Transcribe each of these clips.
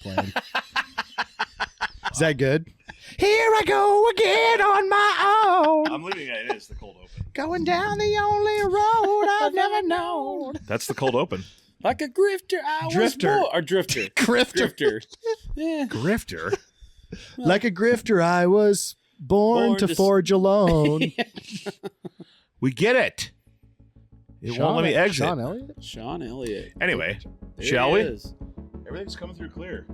playing. Is that good? Here I go again on my own. I'm leaving it. It is the cold open. Going down the only road I've never known. That's the cold open. Like a grifter, Drifter. Drifter. Grifter. Yeah. Grifter. Like a grifter, I was born to forge alone. We get it. It won't let me exit. Sean Elliott? Anyway, There shall he we? is. Everything's coming through clear.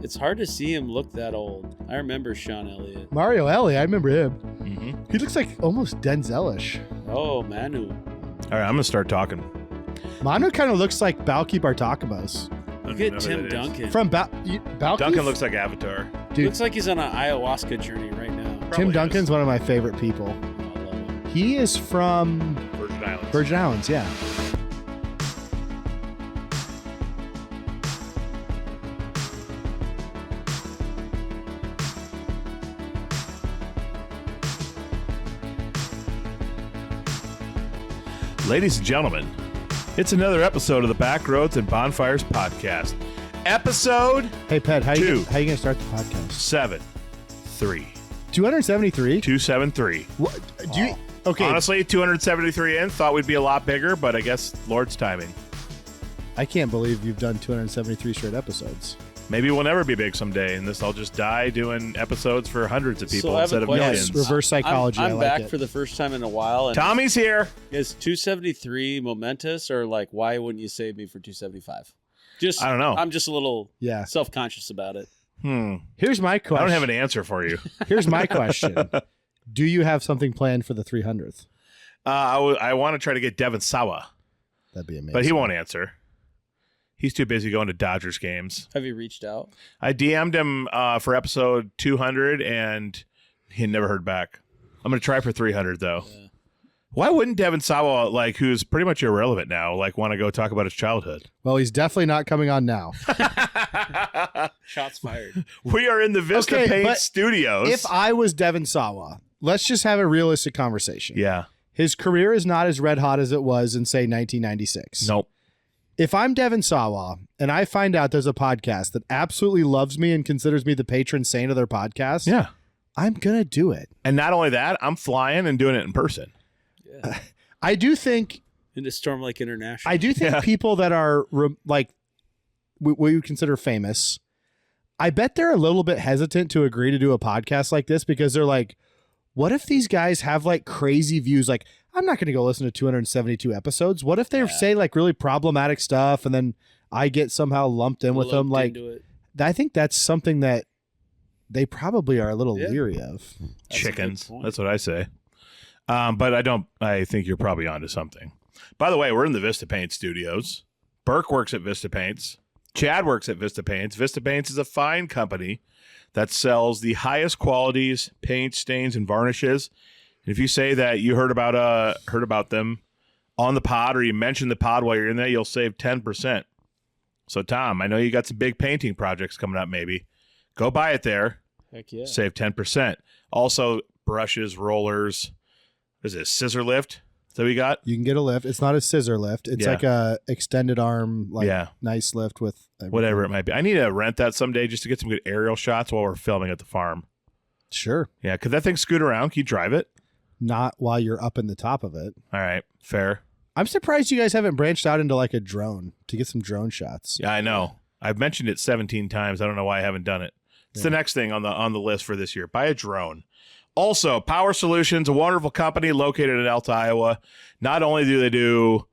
It's hard to see him look that old. I remember Sean Elliott. Mario Ellie, I remember him. Mm-hmm. He looks like almost Denzel-ish. Oh, Manu. All right, I'm going to start talking. Manu kind of looks like Balky Bartakamos. Look at Tim Duncan. From Balky? Duncan looks like Avatar. Dude, Looks like he's on an ayahuasca journey right now. Tim Duncan's one of my favorite people. I love him. He is from Virgin Islands. Virgin Islands, yeah. Ladies and gentlemen, it's another episode of the Backroads and Bonfires podcast. Episode Hey, Pet, how you 2. going to start the podcast? 7-3. 273? 273. What, do you... Okay, Honestly, 273 in. Thought we'd be a lot bigger, but I guess Lord's timing. I can't believe you've done 273 straight episodes. Maybe we'll never be big someday, and I'll just die doing episodes for hundreds of people So I have a instead of question. millions. Yes, reverse psychology. I'm I like back it. for the first time in a while. And Tommy's here. is 273 momentous, or like, why wouldn't you save me for 275? Just I don't know. I'm just a little Yeah. self-conscious about it. Here's my question. I don't have an answer for you. Here's my question. Do you have something planned for the 300th? I want to try to get Devin Sawa, That'd be amazing. but he won't answer. He's too busy going to Dodgers games. Have you reached out? I DM'd him for episode 200, and he never heard back. I'm going to try for 300, though. Yeah. Why wouldn't Devin Sawa, like, who's pretty much irrelevant now, like, want to go talk about his childhood? Well, he's definitely not coming on now. Shots fired. We are in the Vista Okay, Paint but Studios. If I was Devin Sawa, let's just have a realistic conversation. Yeah. His career is not as red hot as it was in, say, 1996. Nope. If I'm Devin Sawa and I find out there's a podcast that absolutely loves me and considers me the patron saint of their podcast, Yeah. I'm going to do it. And not only that, I'm flying and doing it in person. Yeah. I do think Into Storm Lake International. I do think people that are like what you would consider famous, I bet they're a little bit hesitant to agree to do a podcast like this because they're like, what if these guys have like crazy views? Like, I'm not going to go listen to 272 episodes. What if they say like really problematic stuff and then I get somehow lumped in with them? Like, I think that's something that they probably are a little leery of. Chickens. That's what I say. But I think you're probably onto something. By the way, we're in the Vista Paint Studios. Burke works at Vista Paints. Chad works at Vista Paints. Vista Paints is a fine company that sells the highest qualities, paint, stains, and varnishes. And if you say that you heard about them on the pod or you mention the pod while you're in there, you'll save 10%. So, Tom, I know you got some big painting projects coming up maybe. Go buy it there. Heck yeah. Save 10%. Also, brushes, rollers. Is it a scissor lift that we got? You can get a lift. It's not a scissor lift. It's like a extended arm, like nice lift with everything. Whatever it might be. I need to rent that someday just to get some good aerial shots while we're filming at the farm. Sure. Yeah, could that thing scoot around? Can you drive it? Not while you're up in the top of it. All right, fair. I'm surprised you guys haven't branched out into like a drone to get some drone shots. Yeah, I know. I've mentioned it 17 times. I don't know why I haven't done it. It's the next thing on the list for this year. Buy a drone. Also, Power Solutions, a wonderful company located in Alta, Iowa. Not only do they do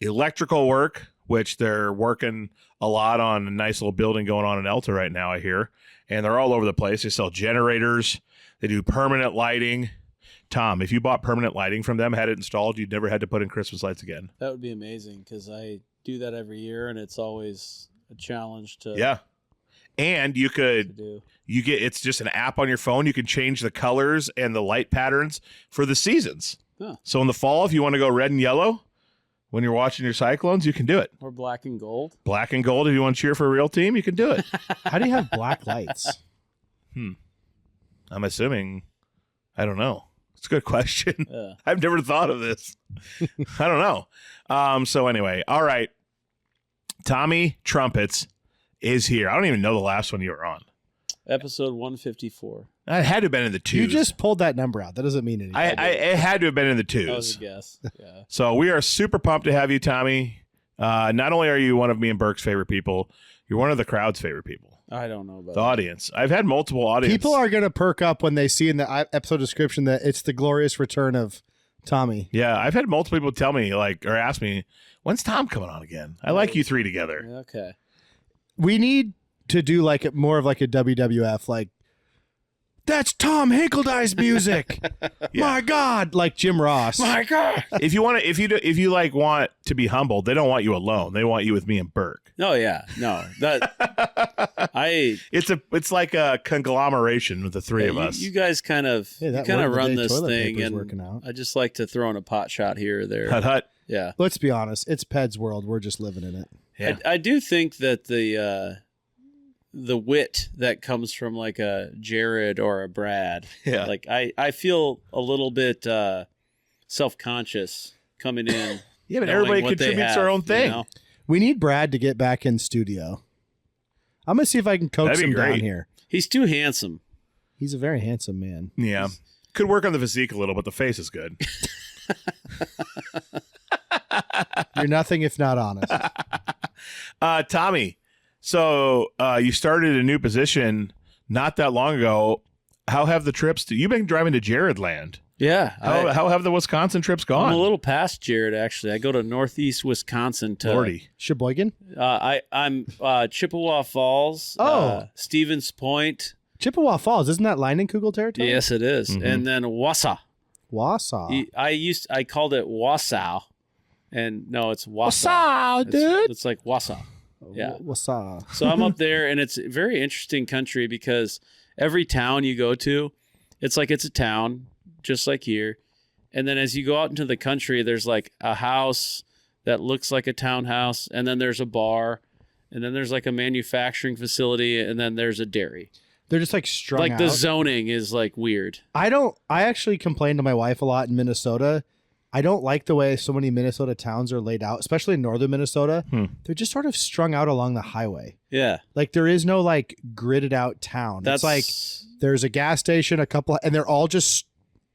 electrical work, which they're working a lot on a nice little building going on in Alta right now, I hear. And they're all over the place. They sell generators. They do permanent lighting. Tom, if you bought permanent lighting from them, had it installed, you'd never had to put in Christmas lights again. That would be amazing because I do that every year, and it's always a challenge to And it's just an app on your phone. You can change the colors and the light patterns for the seasons. Huh. So in the fall, if you want to go red and yellow, when you're watching your Cyclones, you can do it. Or black and gold. Black and gold, if you want to cheer for a real team, you can do it. How do you have black lights? I'm assuming, I don't know. It's a good question. Yeah. I've never thought of this. I don't know. So anyway, all right. Tommy Trumpets is here. I don't even know the last one you were on. Episode 154. I had to have been in the twos. You just pulled that number out. That doesn't mean anything. It had to have been in the That was twos. a guess. Yeah. So we are super pumped to have you, Tommy. Not only are you one of me and Burke's favorite people, you're one of the crowd's favorite people. I don't know about The audience. I've had multiple audience. People are going to perk up when they see in the episode description that it's the glorious return of Tommy. Yeah, I've had multiple people tell me or ask me, when's Tom coming on again? I like you three together. Okay. We need to do more of like a WWF, like, that's Tom Hinkledye's music. Yeah. My God, like Jim Ross. My God. If you want to be humbled, they don't want you alone. They want you with me and Burke. No, yeah. No. It's like a conglomeration with the three of us. You guys kind of run this thing, and I just like to throw in a pot shot here or there. Hut. Yeah. Let's be honest. It's Ped's world. We're just living in it. Yeah. I do think that the wit that comes from like a Jared or a Brad, Yeah. like I feel a little bit self-conscious coming in. Yeah, but knowing everybody what they contributes have, their own thing. you know? We need Brad to get back in studio. I'm going to see if I can coax That'd be him down great. here. He's too handsome. He's a very handsome man. Yeah. Could work on the physique a little, but the face is good. You're nothing if not honest. Tommy, so you started a new position not that long ago. How have the trips you've been driving to Jared Land? Yeah. How have the Wisconsin trips gone? I'm a little past Jared, actually. I go to Northeast Wisconsin to Lordy. Sheboygan? I'm Chippewa Falls, Stevens Point. Chippewa Falls. Isn't that Leinenkugel territory? Yes, it is. Mhm. And then Wausau. Wausau. I called it Wausau. And no, it's Wausau. Wausau, dude. It's like Wausau. Yeah. Wausau. So I'm up there, and it's a very interesting country because every town you go to, it's like it's a town, just like here. And then as you go out into the country, there's like a house that looks like a townhouse, and then there's a bar, and then there's like a manufacturing facility, and then there's a dairy. They're just like strung Like out. the zoning is like weird. I actually complain to my wife a lot in Minnesota. I don't like the way so many Minnesota towns are laid out, especially in northern Minnesota. They're just sort of strung out along the highway. Yeah. Like there is no like gridded out town. That's It's like there's a gas station, a couple, and they're all just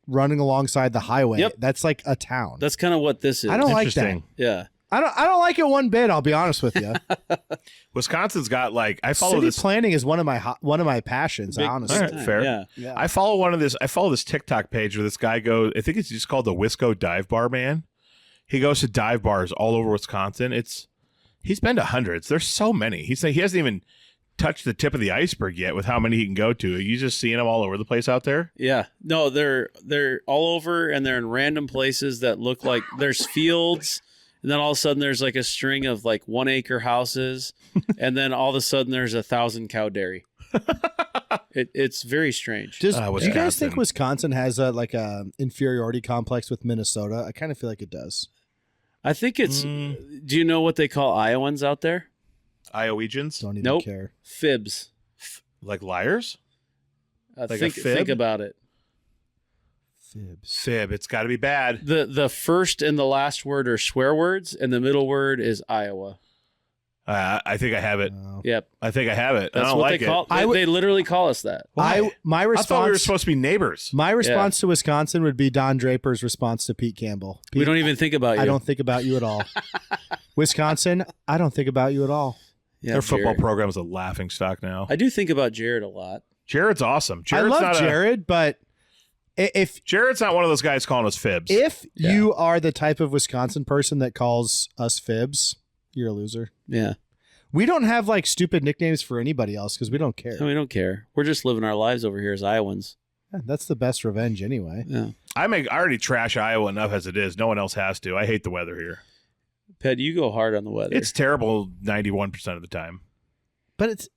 running alongside the highway. Yep. That's like a town. That's kind of what this is. I don't like that. Interesting. Yeah. I don't like it one bit. I'll be honest with you. Wisconsin's got I follow City this. planning is one of my passions. Big honestly, All right, fair. Yeah. yeah. I follow this TikTok page where this guy goes. I think it's just called the Wisco Dive Bar Man. He goes to dive bars all over Wisconsin. He's been to hundreds. There's so many. He hasn't even touched the tip of the iceberg yet with how many he can go to. Are you just seeing them all over the place out there? Yeah. No, they're all over, and they're in random places that look like there's fields, and then all of a sudden there's like a string of like 1 acre houses, and then all of a sudden there's 1,000 cow dairy. It's very strange. Do you guys Wisconsin. think Wisconsin has a inferiority complex with Minnesota? I kind of feel like it does. I think it's. Do you know what they call Iowans out there? Iowegians? Don't even Nope. care. Fibs. Like liars? Like a Think fib? about it. Fibs. Fib. It's got to be bad. The first and the last word are swear words, and the middle word is Iowa. I think I have it. Yep. I think I have it. That's I don't what like they call. it. They literally call us that. Why? My I thought we were response. supposed to be neighbors. My response to Wisconsin would be Don Draper's response to Pete Campbell. We don't even think about you. I don't think about you at all. Wisconsin, I don't think about you at all. Yeah, Their football Jared. program is a laughing stock now. I do think about Jared a lot. Jared's awesome. Jared's I love not Jared, but if Jared's not one of those guys calling us fibs. you are the type of Wisconsin person that calls us fibs, you're a loser. Yeah. We don't have like stupid nicknames for anybody else because we don't care. And we don't care. We're just living our lives over here as Iowans. Yeah, that's the best revenge anyway. Yeah. I already trash Iowa enough as it is. No one else has to. I hate the weather here. Ped, you go hard on the weather. It's terrible 91% of the time. But it's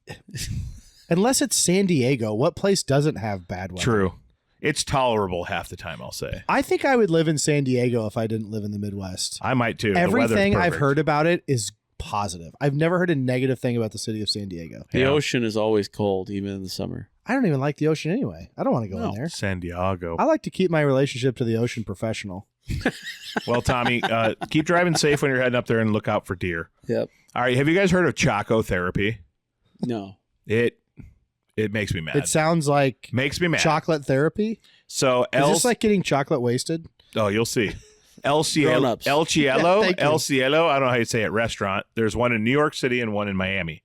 unless it's San Diego, what place doesn't have bad weather? True. It's tolerable half the time, I'll say. I think I would live in San Diego if I didn't live in the Midwest. I might too. Everything I've heard about it is positive. I've never heard a negative thing about the city of San Diego. the Yeah. ocean is always cold, even in the summer. I don't even like the ocean anyway. I don't want to go in there. San Diego. I like to keep my relationship to the ocean professional. Well, Tommy, keep driving safe when you're heading up there and look out for deer. Yep. All right. Have you guys heard of Chaco therapy? No. It makes me mad. It sounds like Makes me mad. chocolate therapy. So Is this like getting chocolate wasted? oh, you'll see. El Cielo, Grown-ups. El Cielo, Yeah, thank you. El Cielo. I don't know how you say it. Restaurant. There's one in New York City and one in Miami.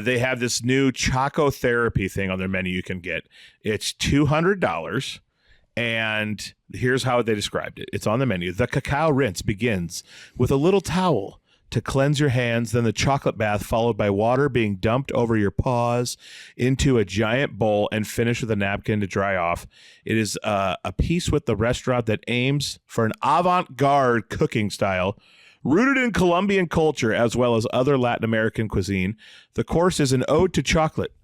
They have this new Choco Therapy thing on their menu you can get. It's $200. And here's how they described it. It's on the menu. The cacao rinse begins with a little towel to cleanse your hands, then the chocolate bath followed by water being dumped over your paws into a giant bowl and finished with a napkin to dry off. It is a piece with the restaurant that aims for an avant-garde cooking style rooted in Colombian culture as well as other Latin American cuisine. The course is an ode to chocolate,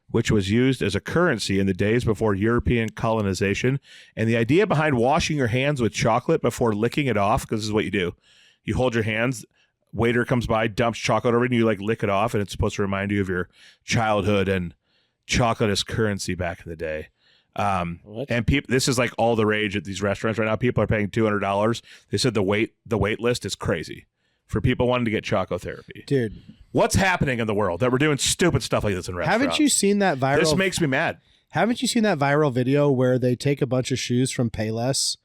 which was used as a currency in the days before European colonization. And the idea behind washing your hands with chocolate before licking it off, because this is what you do. You hold your hands, waiter comes by, dumps chocolate over it, and you like lick it off, and it's supposed to remind you of your childhood and chocolate as currency back in the day. What? And people, this is like all the rage at these restaurants right now. People are paying $200. They said the wait list is crazy for people wanting to get choco therapy. Dude, What's happening in the world that we're doing stupid stuff like this in restaurants? haven't you seen that viral? This makes me mad. Haven't you seen that viral video where they take a bunch of shoes from Payless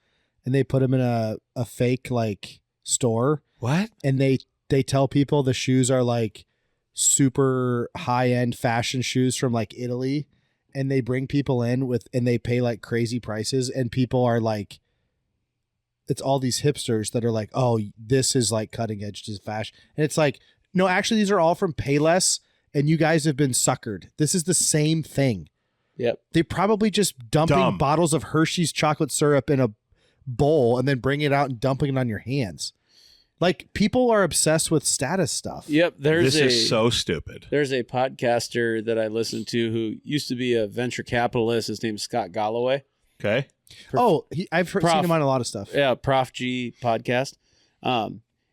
and they put them in a fake like store, What? and they tell people the shoes are like super high end fashion shoes from like Italy, and they bring people in and they pay like crazy prices, and people are like, it's all these hipsters that are like, oh, this is like cutting edge to fashion, and it's like, no, actually these are all from Payless, and you guys have been suckered. This is the same thing. Yep. They probably just dumping Dumb. bottles of Hershey's chocolate syrup in a bowl and then bringing it out and dumping it on your hands. Like, people are obsessed with status stuff. Yep. This is so stupid. There's a podcaster that I listen to who used to be a venture capitalist. His name's Scott Galloway. Okay. I've seen him on a lot of stuff. Yeah, Prof G podcast.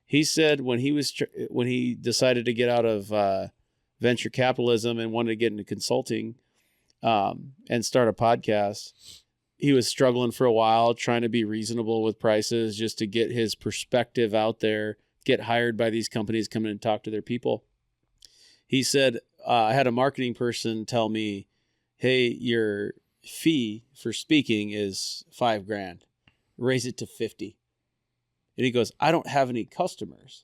He said when he decided to get out of venture capitalism and wanted to get into consulting and start a podcast, he was struggling for a while, trying to be reasonable with prices just to get his perspective out there, get hired by these companies, come in and talk to their people. He said, I had a marketing person tell me, hey, your fee for speaking is $5,000. Raise it to 50. And he goes, I don't have any customers.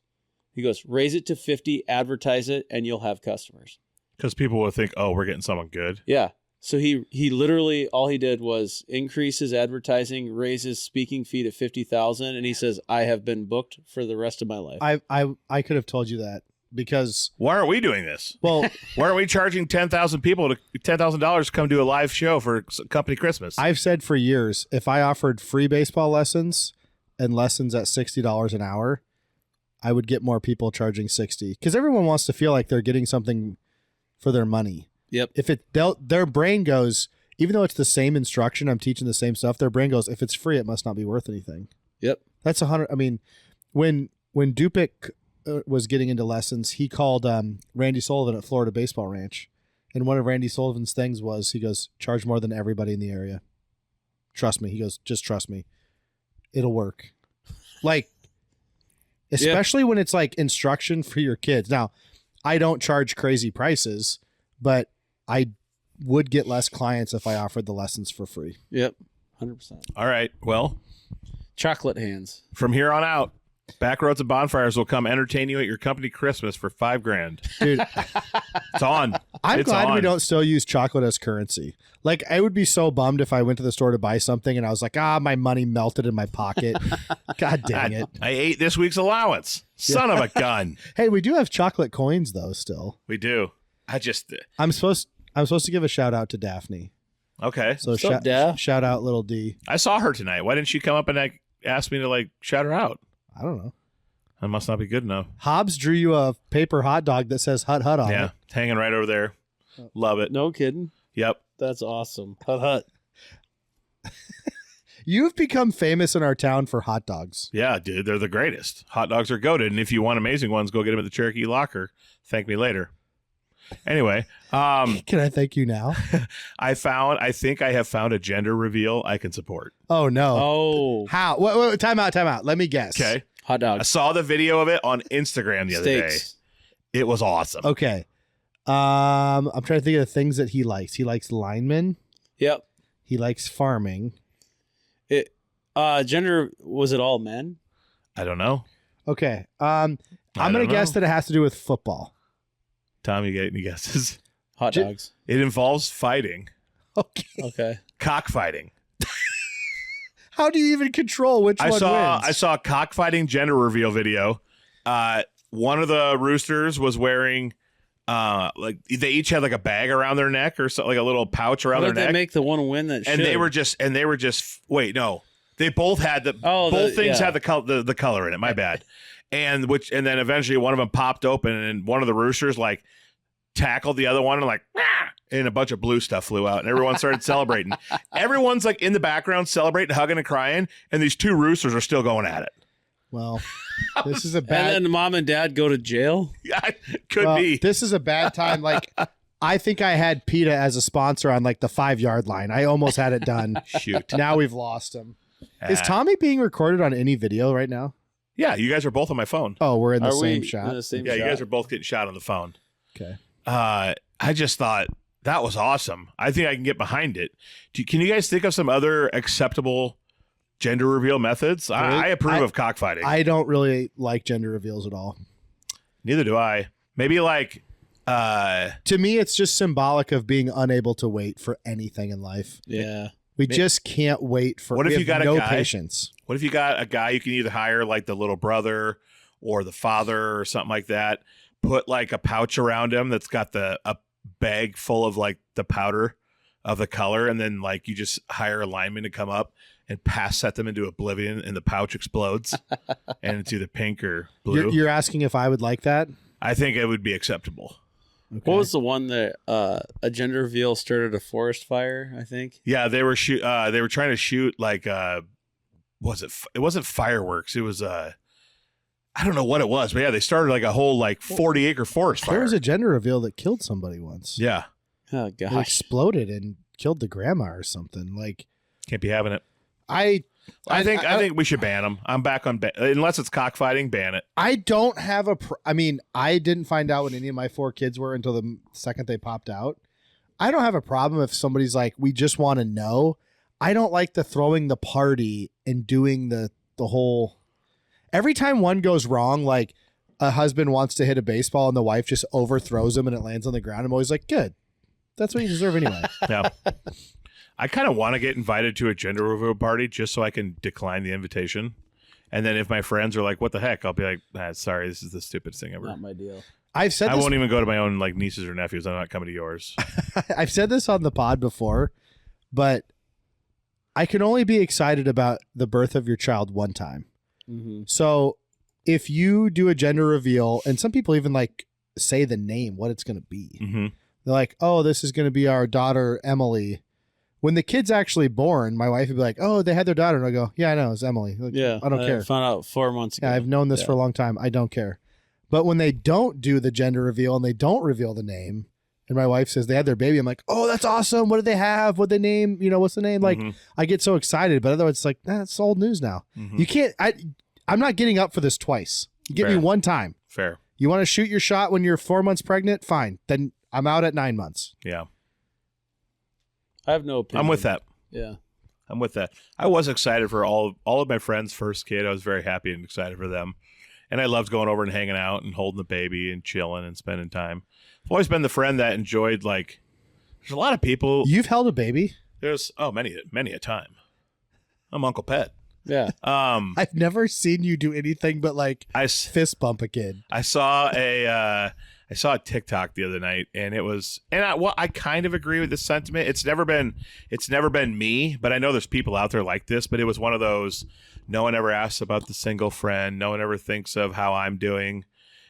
He goes, raise it to 50, advertise it, and you'll have customers. Because people will think, oh, we're getting someone good. Yeah. So he literally, all he did was increase his advertising, raise his speaking fee to 50,000. And he says, I have been booked for the rest of my life. I could have told you that because, Why aren't we doing this? well, Why aren't we charging $10,000 to come do a live show for company Christmas? I've said for years, if I offered free baseball lessons and lessons at $60 an hour, I would get more people charging 60 because everyone wants to feel like they're getting something for their money. Yep. If their brain goes, even though it's the same instruction, I'm teaching the same stuff, their brain goes, if it's free, it must not be worth anything. Yep. That's 100. I mean, when Dupik was getting into lessons, he called Randy Sullivan at Florida Baseball Ranch. And one of Randy Sullivan's things was, he goes, charge more than everybody in the area. Trust me. He goes, just trust me. It'll work. Like, especially when it's like instruction for your kids. Now, I don't charge crazy prices, but I would get less clients if I offered the lessons for free. Yep. 100%. All right. Well, Chocolate hands. from here on out, Backroads and Bonfires will come entertain you at your company Christmas for $5,000. Dude, It's on. I'm It's glad we on. don't still use chocolate as currency. Like, I would be so bummed if I went to the store to buy something and I was like, my money melted in my pocket. God dang it. I ate this week's allowance. Son of a gun. Hey, we do have chocolate coins though still. We do. I'm supposed to give a shout out to Daphne. Okay. So What's up, Daph? shout out little D. I saw her tonight. Why didn't she come up and ask me to shout her out? I don't know. That must not be good enough. Hobbs drew you a paper hot dog that says Hut Hut on Yeah. it. It's hanging right over there. Love it. No kidding. Yep. That's awesome. Hut hut. You've become famous in our town for hot dogs. Yeah, dude. They're the greatest. Hot dogs are goated. And if you want amazing ones, go get them at the Cherokee Locker. Thank me later. Anyway, Can I thank you now? I think I have found a gender reveal I can support. Oh no. Oh. How? Wait, time out. Let me guess. Okay. Hot I dogs. saw the video of it on Instagram the other day. Steaks. It was awesome. Okay. I'm trying to think of the things that he likes. He likes linemen. Yep. He likes farming. Gender, was it all men? I don't know. Okay. I'm I going to don't guess know. that it has to do with football. Tom, you get any guesses? Hot dogs. It involves fighting, Okay. Okay. cockfighting. How do you even control which one wins? I saw a cockfighting gender reveal video. One of the roosters was wearing like they each had like a bag around their neck or something, like a little pouch around How their did they neck. make the one win that And they were just wait, no. They both had both things had the color in it. My bad. And then eventually one of them popped open and one of the roosters like tackled the other one and like and a bunch of blue stuff flew out and everyone started celebrating. Everyone's like in the background celebrating, hugging and crying, and these two roosters are still going at it. Well, this is a bad. And then mom and dad go to jail. Yeah, could be. This is a bad time. Like, I think I had PETA as a sponsor on like the 5-yard line. I almost had it done. Shoot. Now we've lost him. Is Ah. Tommy being recorded on any video right now? Yeah, you guys are both on my phone. Oh, we're in the Are same we shot. in the same Yeah, you shot? guys are both getting shot on the phone. Okay. I just thought that was awesome. I think I can get behind it. Can you guys think of some other acceptable gender reveal methods? I approve of cockfighting. I don't really like gender reveals at all. Neither do I. Maybe like To me, it's just symbolic of being unable to wait for anything in life. Yeah. We just can't wait for. What if we you have got a no guy- patience? what if you got a guy you can either hire like the little brother or the father or something like that, put like a pouch around him that's got a bag full of like the powder of the color, and then like you just hire a lineman to come up and set them into oblivion and the pouch explodes and it's either pink or blue. You're asking if I would like that? I think it would be acceptable. Okay. What was the one that a gender reveal started a forest fire? I think. Yeah, they were trying to shoot like it wasn't fireworks. It was I don't know what it was, but yeah, they started like a whole like 40-acre forest fire. There was a gender reveal that killed somebody once. Yeah, Oh It gosh. exploded and killed the grandma or something. Like can't be having it. I think we should ban them. I'm back on unless it's cockfighting, ban it. I don't have I mean, I didn't find out what any of my 4 kids were until the second they popped out. I don't have a problem if somebody's like, we just want to know. I don't like the throwing the party and doing the whole. Every time one goes wrong, like a husband wants to hit a baseball and the wife just overthrows him and it lands on the ground, I'm always like, good. That's what you deserve anyway. Yeah. I kind of want to get invited to a gender reveal party just so I can decline the invitation. And then if my friends are like, what the heck? I'll be like, sorry, this is the stupidest thing ever. Not my deal. I've said I this, won't even go to my own like nieces or nephews. I'm not coming to yours. I've said this on the pod before, but I can only be excited about the birth of your child one time. Mm-hmm. So if you do a gender reveal, and some people even like say the name, what it's going to be. Mm-hmm. They're like, oh, this is going to be our daughter, Emily. When the kid's actually born, my wife would be like, oh, they had their daughter. And I go, yeah, I know, it's Emily. Like, Yeah. I don't care. Found out 4 months ago. Yeah, I've known this for a long time. I don't care. But when they don't do the gender reveal and they don't reveal the name, and my wife says they had their baby, I'm like, oh, that's awesome. What did they have? What'd they name? You know, what's the name? Like, I get so excited, but otherwise it's like, it's old news now. Mhm. You can't, I'm not getting up for this twice. You get me Fair. one time. Fair. You want to shoot your shot when you're 4 months pregnant? Fine. Then I'm out at 9 months. Yeah. I have no opinion. I'm with that. Yeah. I'm with that. I was excited for all of my friends' first kid. I was very happy and excited for them. And I loved going over and hanging out and holding the baby and chilling and spending time. I've always been the friend that enjoyed, like, there's a lot of people. You've held a baby? There's, many a time. I'm Uncle Pet. Yeah. I've never seen you do anything but like I fist bump a kid. saw a TikTok the other night, and it was, and I kind of agree with this sentiment. It's never been me, but I know there's people out there like this. But it was one of those. No one ever asks about the single friend. No one ever thinks of how I'm doing.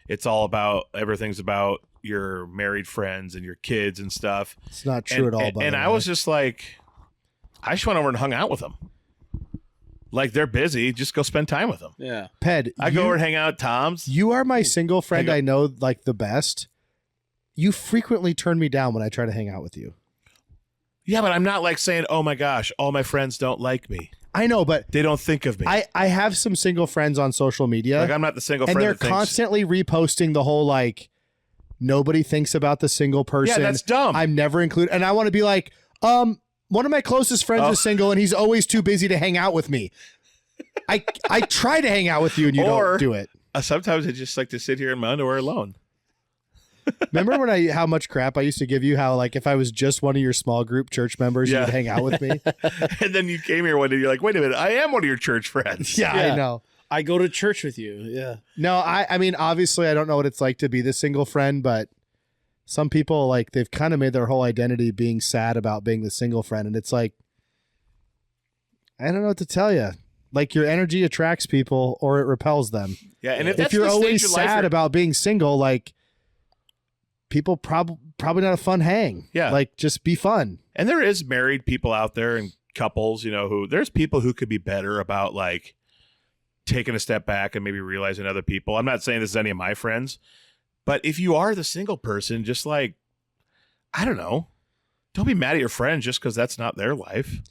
It's all about everything's about your married friends and your kids and stuff. It's not true at all. And, by and the I way. was just like, I just went over and hung out with them. Like, they're busy. Just go spend time with them. Yeah. Ped, I go over and hang out at Tom's. You are my single friend Hang on. I know like the best. You frequently turn me down when I try to hang out with you. Yeah, but I'm not like saying, oh my gosh, all my friends don't like me. I know, but They don't think of me. I have some single friends on social media, Like, I'm not the single and friend they're that thinks, constantly reposting the whole like, Nobody thinks about the single person. Yeah, that's dumb. I'm never included. And I want to be like, one of my closest friends is single and he's always too busy to hang out with me. I try to hang out with you and you don't do it. Sometimes I just like to sit here in my underwear alone. Remember how much crap I used to give you? How like if I was just one of your small group church members, you'd hang out with me. And then you came here one day, you're like, wait a minute, I am one of your church friends. Yeah, I know. I go to church with you. Yeah. No, I mean, obviously I don't know what it's like to be the single friend, but some people like they've kind of made their whole identity being sad about being the single friend. And it's like, I don't know what to tell you. Like your energy attracts people or it repels them. Yeah. And if you're always sad about being single, like people probably not a fun hang. Yeah. Like just be fun. And there is married people out there and couples, who there's people who could be better about like taking a step back and maybe realizing other people. I'm not saying this is any of my friends, but if you are the single person, just like, I don't know, don't be mad at your friend just because that's not their life.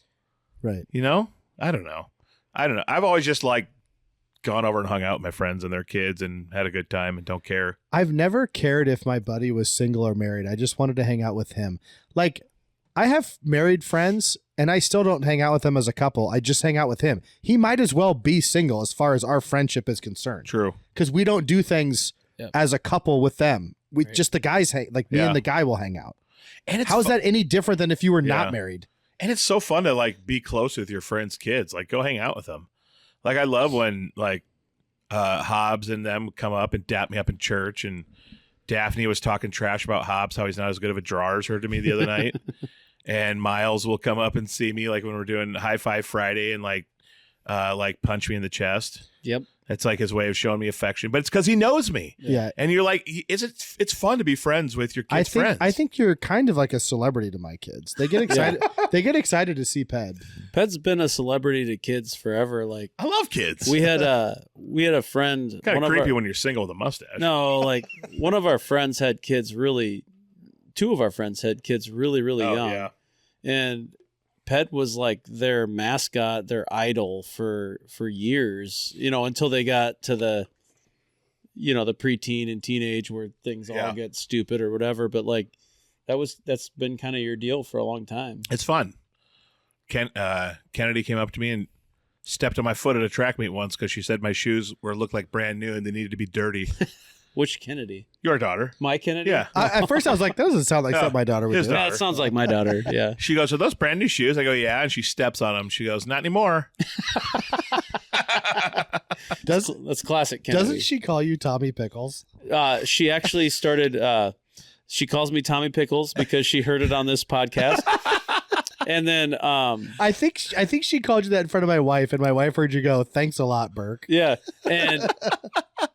Right. I don't know. I've always just like gone over and hung out with my friends and their kids and had a good time and don't care. I've never cared if my buddy was single or married. I just wanted to hang out with him. Like I have married friends and I still don't hang out with them as a couple. I just hang out with him. He might as well be single as far as our friendship is concerned. True. Because we don't do things as a couple with them. We just the guys hang like me and the guy will hang out. And how's that any different than if you were not married? And it's so fun to like be close with your friends' kids. Like go hang out with them. Like I love when like Hobbs and them come up and dap me up in church, and Daphne was talking trash about Hobbs, how he's not as good of a drawer as her to me the other night. And Miles will come up and see me like when we're doing High Five Friday and like punch me in the chest. Yep. That's like his way of showing me affection, but it's because he knows me. Yeah. And you're like, it's fun to be friends with your kids' friends. I think you're kind of like a celebrity to my kids. They get excited. They get excited to see Ped. Ped's been a celebrity to kids forever. Like I love kids. We had a friend. Kind of creepy when you're single with a mustache. No, like one of our friends had kids really. Two of our friends had kids really, really young. Yeah. And Pet was like their mascot, their idol for years, until they got to the preteen and teenage where things all get stupid or whatever. But like that's been kind of your deal for a long time. It's fun. Kennedy came up to me and stepped on my foot at a track meet once because she said my shoes looked like brand new and they needed to be dirty. Which Kennedy? Your daughter. My Kennedy? Yeah. At first I was like, that doesn't sound like something my daughter would do. Yeah, it sounds like my daughter. Yeah. She goes, are those brand new shoes? I go, yeah. And she steps on them. She goes, not anymore. That's classic Kennedy. Doesn't she call you Tommy Pickles? She actually started, she calls me Tommy Pickles because she heard it on this podcast. And then I think she called you that in front of my wife, and my wife heard you go, thanks a lot, Burke. Yeah.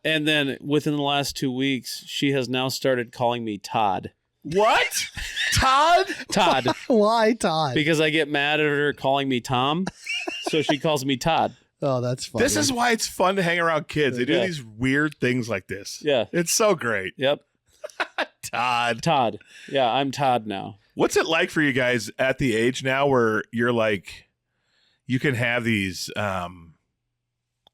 And then within the last 2 weeks, she has now started calling me Todd. What? Todd? Todd. Why Todd? Because I get mad at her calling me Tom. So she calls me Todd. Oh, that's funny. This is why it's fun to hang around kids. They do these weird things like this. Yeah. It's so great. Yep. Todd. Yeah, I'm Todd now. What's it like for you guys at the age now where you're like, you can have these,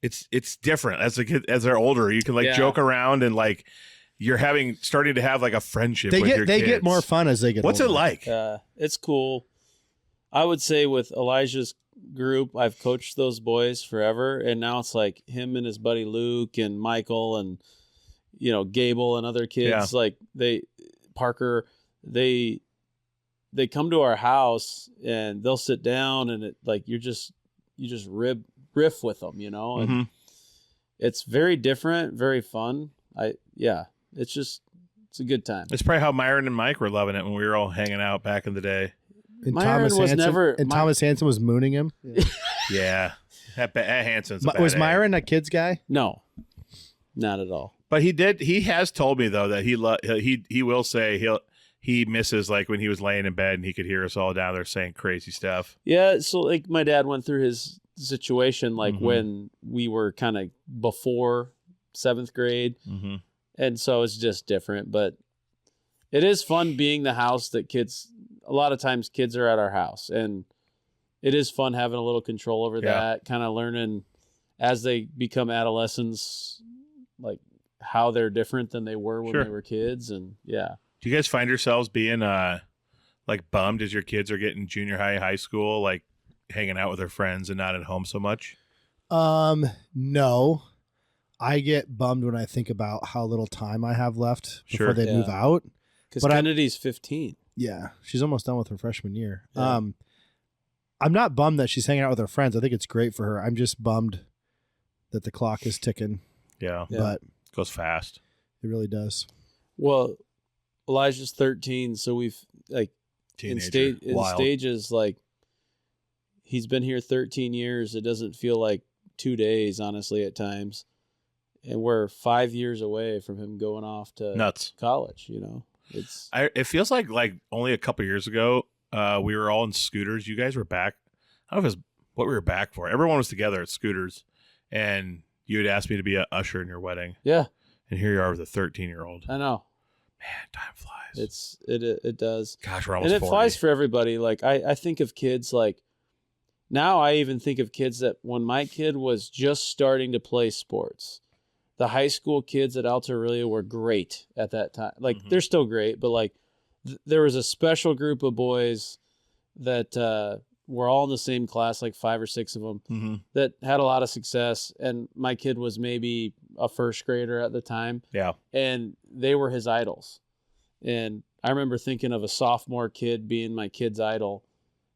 it's different as a kid, as they're older, you can like joke around and like you're starting to have like a friendship with your kids. They get more fun as they get What's older. it like? It's cool. I would say with Elijah's group, I've coached those boys forever. And now it's like him and his buddy Luke and Michael and, Gable and other kids. Like Parker, they come to our house and they'll sit down and you just riff with them, and it's very different, very fun. It's a good time. It's probably how Myron and Mike were loving it when we were all hanging out back in the day. And Myron Thomas Hanson was mooning him. Yeah. That Hanson's a bad was egg. Myron a kid's guy? No, not at all. But he has told me though that he will say he misses like when he was laying in bed and he could hear us all down there saying crazy stuff. Yeah, so like my dad went through his situation like when we were kind of before 7th grade, and so it's just different. But it is fun being the house that kids. A lot of times, kids are at our house, and it is fun having a little control over that. Kind of learning as they become adolescents, like how they're different than they were when Sure. they were kids. And yeah. Do you guys find yourselves being like bummed as your kids are getting junior high, high school, like hanging out with their friends and not at home so much? No. I get bummed when I think about how little time I have left before Sure. they Yeah. move out. Because But I'm- Kennedy's 15. Yeah, she's almost done with her freshman year. Yeah. I'm not bummed that she's hanging out with her friends. I think it's great for her. I'm just bummed that the clock is ticking, Yeah. Yeah. but It goes fast. it really does. Well, Elijah's 13, so we've like Teenager. in Wild. stages, like he's been here 13 years. It doesn't feel like 2 days, honestly, at times. And we're 5 years away from him going off to Nuts. college. You know, it's It feels like only a couple years ago, we were all in scooters. You guys were back. I don't know if it's what we were back for. Everyone was together at scooters, and you had asked me to be an usher in your wedding. yeah, And here you are with a 13-year-old. I know Man, time flies. it does. Gosh, we're And almost it 40. flies for everybody. Like I think of kids like now I even think of kids that when my kid was just starting to play sports, the high school kids at Alta Aurelia were great at that time. Like Mhm. they're still great, but like there was a special group of boys that were all in the same class, like 5 or 6 of them Mm-hmm. that had a lot of success. And my kid was maybe a first grader at the time. Yeah. And they were his idols. And I remember thinking of a sophomore kid being my kid's idol.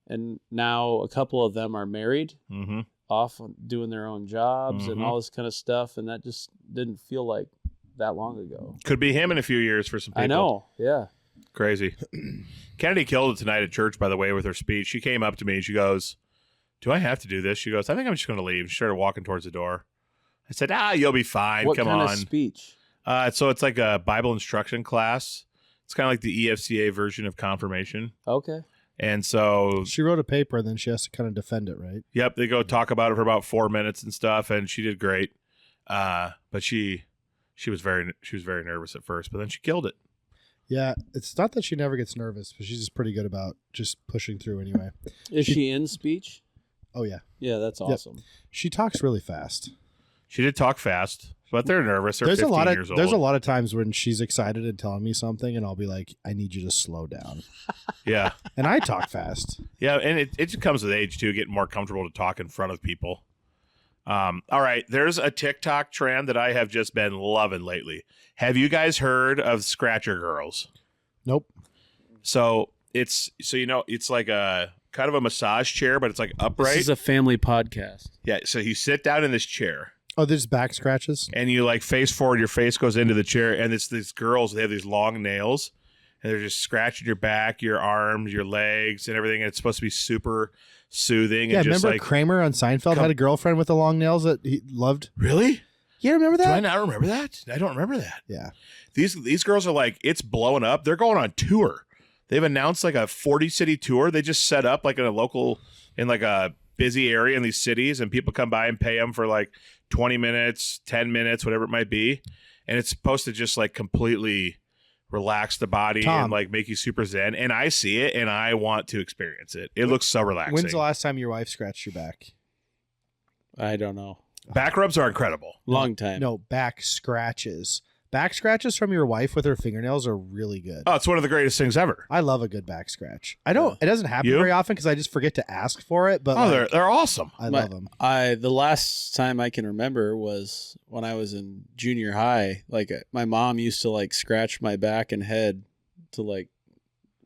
And now a couple of them are married, Mm-hmm. off doing their own jobs and Mhm. all this kind of stuff. And that just didn't feel like that long ago. Could be him in a few years for some people. I know. Yeah. Crazy. Kennedy killed it tonight at church, by the way, with her speech. She came up to me and she goes, "Do I have to do this?" She goes, "I think I'm just going to leave." She started walking towards the door. I said, "You'll be fine. What Come kind on." of speech? So it's like a Bible instruction class. It's kind of like the EFCA version of confirmation. Okay. And so, She wrote a paper and then she has to kind of defend it, right? yep, they go talk about it for about 4 minutes and stuff, and she did great. But she was very nervous at first, but then she killed it. Yeah, it's not that she never gets nervous, but she's just pretty good about just pushing through anyway. Is she in speech? Oh, yeah. Yeah, that's awesome. She talks really fast. She did talk fast, but they're nervous. They're There's 15 years old. there's a lot of times when she's excited and telling me something, and I'll be like, I need you to slow down. Yeah. And I talk fast. Yeah, and it just comes with age too, getting more comfortable to talk in front of people. All right, there's a TikTok trend that I have just been loving lately. Have you guys heard of Scratcher Girls? Nope. So it's like a kind of a massage chair, but it's like upright. This is a family podcast. Yeah, so you sit down in this chair Oh, there's back scratches. and you like face forward, your face goes into the chair, and it's these girls, they have these long nails and they're just scratching your back, your arms, your legs, and everything. And it's supposed to be super soothing. Yeah, and just remember like, Kramer on Seinfeld had a girlfriend with the long nails that he loved? really? Yeah, remember Do I that? not remember that? I don't remember that. Yeah. These girls are like, it's blowing up. They're going on tour. They've announced like a 40-city tour. They just set up like in a busy area in these cities, and people come by and pay them for like 20 minutes, 10 minutes, whatever it might be. And it's supposed to just like completely relax the body Tom. and like make you super zen. And I see it and I want to experience it. It looks so relaxing. When's the last time your wife scratched your back? I don't know. Back rubs are incredible. Long time. No, back scratches. Back scratches from your wife with her fingernails are really good. Oh, it's one of the greatest things ever. I love a good back scratch. I don't. It doesn't happen You? very often because I just forget to ask for it. But Oh, like, they're awesome. I My- love them. The last time I can remember was when I was in junior high. Like my mom used to like scratch my back and head to like.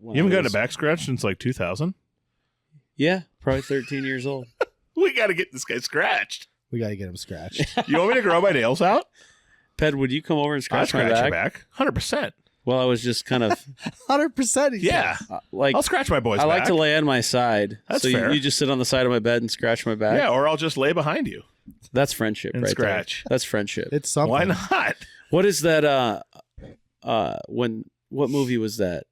When You haven't I gotten a was- back scratch since like 2000? Yeah, probably 13 years old. We got to get this guy scratched. We got to get them scratched. You want me to grow my nails out? Ped, would you come over and I'll scratch my scratch back? your back. 100%. Well, I was just kind of 100%. Yeah. like I'll scratch my boy's I like back. to lay on my side. That's so fair. You just sit on the side of my bed and scratch my back. Yeah, or I'll just lay behind you. That's friendship, And right scratch. there. That's friendship. It's something. Why not? What is that? What movie was that?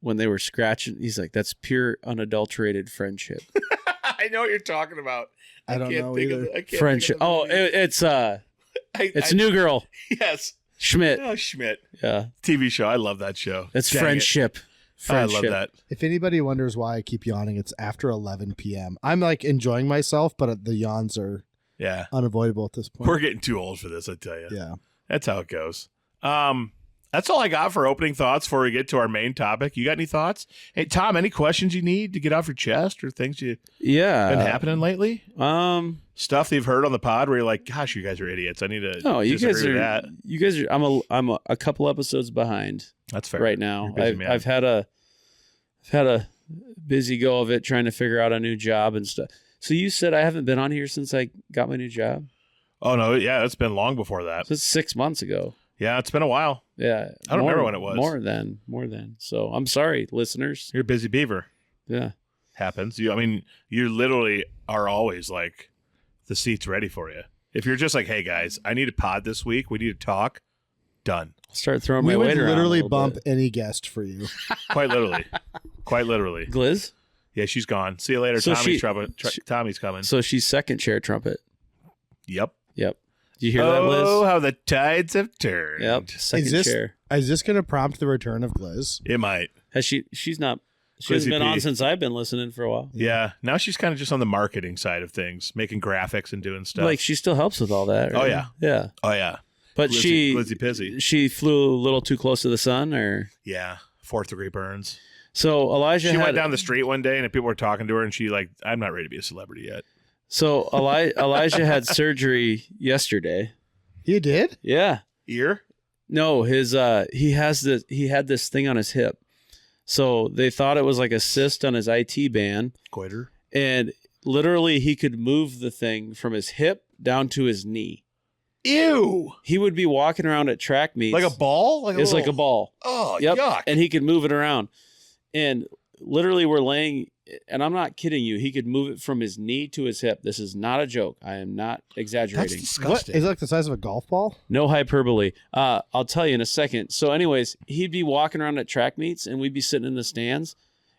When they were scratching, he's like, "That's pure, unadulterated friendship." I know what you're talking about. I don't know either. Friendship. Oh, it's New Girl Yes. Schmidt. Oh, Schmidt. Yeah, TV show. I love that show. it's Dang it. friendship. I love that. If anybody wonders why I keep yawning, it's after 11 p.m. I'm like enjoying myself, but the yawns are Yeah. unavoidable at this point. We're getting too old for this, I tell you. Yeah. That's how it goes. That's all I got for opening thoughts before we get to our main topic. You got any thoughts? Hey, Tom, any questions you need to get off your chest or things you been happening lately? Stuff that you've heard on the pod where you're like, gosh, you guys are idiots. I need to disagree with that. You guys are I'm a couple episodes behind. That's fair. Right now. Busy, I've had a busy go of it trying to figure out a new job and stuff. So you said I haven't been on here since I got my new job? Oh no, yeah, it's been long before that. So it's 6 months ago. Yeah, it's been a while. Yeah. I don't remember when it was. More than. So I'm sorry, listeners. You're a busy beaver. Yeah. Happens. You literally are always like the seat's ready for you. If you're just like, hey guys, I need a pod this week. We need to talk. Done. Start throwing we my would weight around. Literally bump any guest for you. Quite literally. Quite literally. Gliz? Yeah, she's gone. See you later. So Tommy's coming. So she's second chair trumpet. Yep. Do you hear that, Liz? Oh, how the tides have turned. Yep. Second chair. Is this going to prompt the return of Gliz? It might. She hasn't been on since I've been listening for a while. Yeah. Now she's kind of just on the marketing side of things, making graphics and doing stuff. Like she still helps with all that. Right? Oh yeah. Yeah. Oh yeah. But Glizzy Pizzy. she flew a little too close to the sun, or 4th degree burns. So Elijah went down the street one day and people were talking to her and she like, I'm not ready to be a celebrity yet. So Elijah had surgery yesterday. You did? Yeah. Ear? No, his he had this thing on his hip. So they thought it was like a cyst on his IT band. Goiter. And literally he could move the thing from his hip down to his knee. Ew. He would be walking around at track meets. Like a ball? Like a ball. Oh, yep. Yuck. And he could move it around. And literally we're laying, and I'm not kidding you, he could move it from his knee to his hip. This is not a joke. I am not exaggerating. That's disgusting. What? Is it like the size of a golf ball? No hyperbole. I'll tell you in a second. So anyways, he'd be walking around at track meets and we'd be sitting in the stands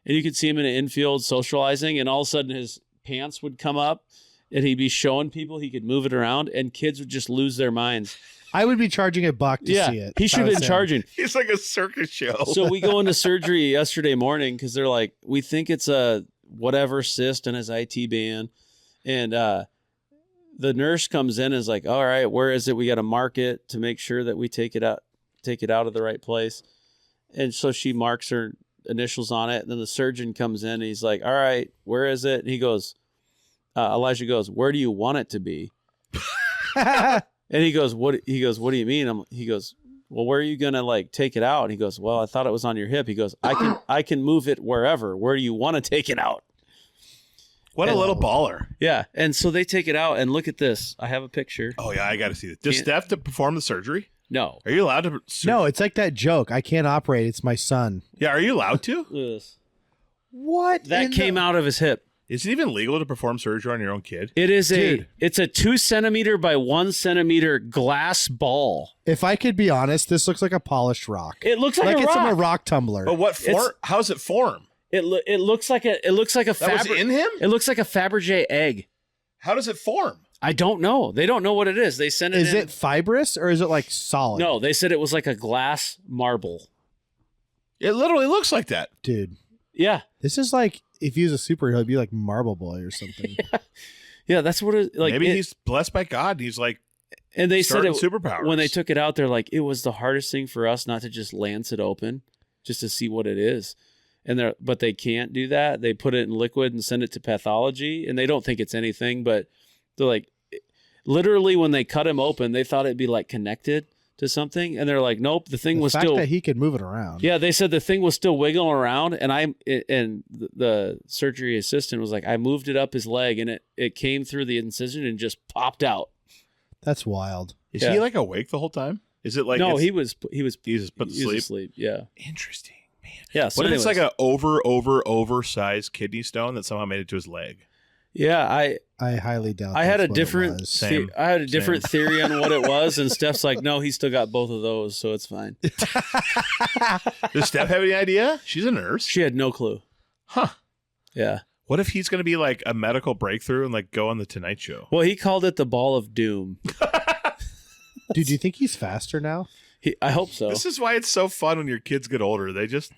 and you could see him in an infield socializing and all of a sudden his pants would come up and he'd be showing people he could move it around and kids would just lose their minds. I would be charging $1 to see it. He should have been charging. He's like a circus show. So we go into surgery yesterday morning because they're like, we think it's a whatever cyst in his IT band. And the nurse comes in and is like, all right, where is it? We got to mark it to make sure that we take it out of the right place. And so she marks her initials on it. And then the surgeon comes in and he's like, all right, where is it? And he goes, Elijah goes, where do you want it to be? And he goes, what do you mean? He goes, well, where are you going to like take it out? And he goes, well, I thought it was on your hip. He goes, I can move it wherever. Where do you want to take it out? What a little baller. Yeah. And so they take it out and look at this. I have a picture. Oh yeah. I got to see this. Does Steph to perform the surgery? No. Are you allowed to? No, it's like that joke. I can't operate. It's my son. Yeah. Are you allowed to? Yes. What? That came out of his hip. Is it even legal to perform surgery on your own kid? It is it's a 2 centimeter by 1 centimeter glass ball. If I could be honest, this looks like a polished rock. It looks like a it's rock. in a rock tumbler. But what form? How does it form? It looks like a That was in him? It looks like a Fabergé egg. How does it form? I don't know. They don't know what it is. They sent it Is it fibrous or is it like solid? No, they said it was like a glass marble. It literally looks like that. Dude. Yeah. This is like if he was a superhero, it'd be like Marble Boy or something. Yeah, that's what it like. Maybe he's blessed by God. He's like, and they said it superpowers. When they took it out, they're like, it was the hardest thing for us not to just lance it open, just to see what it is. But they can't do that. They put it in liquid and send it to pathology, and they don't think it's anything. But they're like, literally, when they cut him open, they thought it'd be like connected to something, and they're like, nope, the thing was still. That he could move it around. Yeah, they said the thing was still wiggling around, and the surgery assistant was like, I moved it up his leg, and it came through the incision and just popped out. That's wild. Is he like awake the whole time? Is it like no? He was just put to sleep. Yeah, interesting, man. Yeah. So what if it's like a oversized kidney stone that somehow made it to his leg? Yeah, I highly doubt. I had a different Same. theory on what it was, and Steph's like, no, he's still got both of those, so it's fine. Does Steph have any idea? She's a nurse. She had no clue. Huh. Yeah. What if he's going to be like a medical breakthrough and like go on the Tonight Show? Well, he called it the ball of doom. Dude, do you think he's faster now? I hope so. This is why it's so fun when your kids get older. They just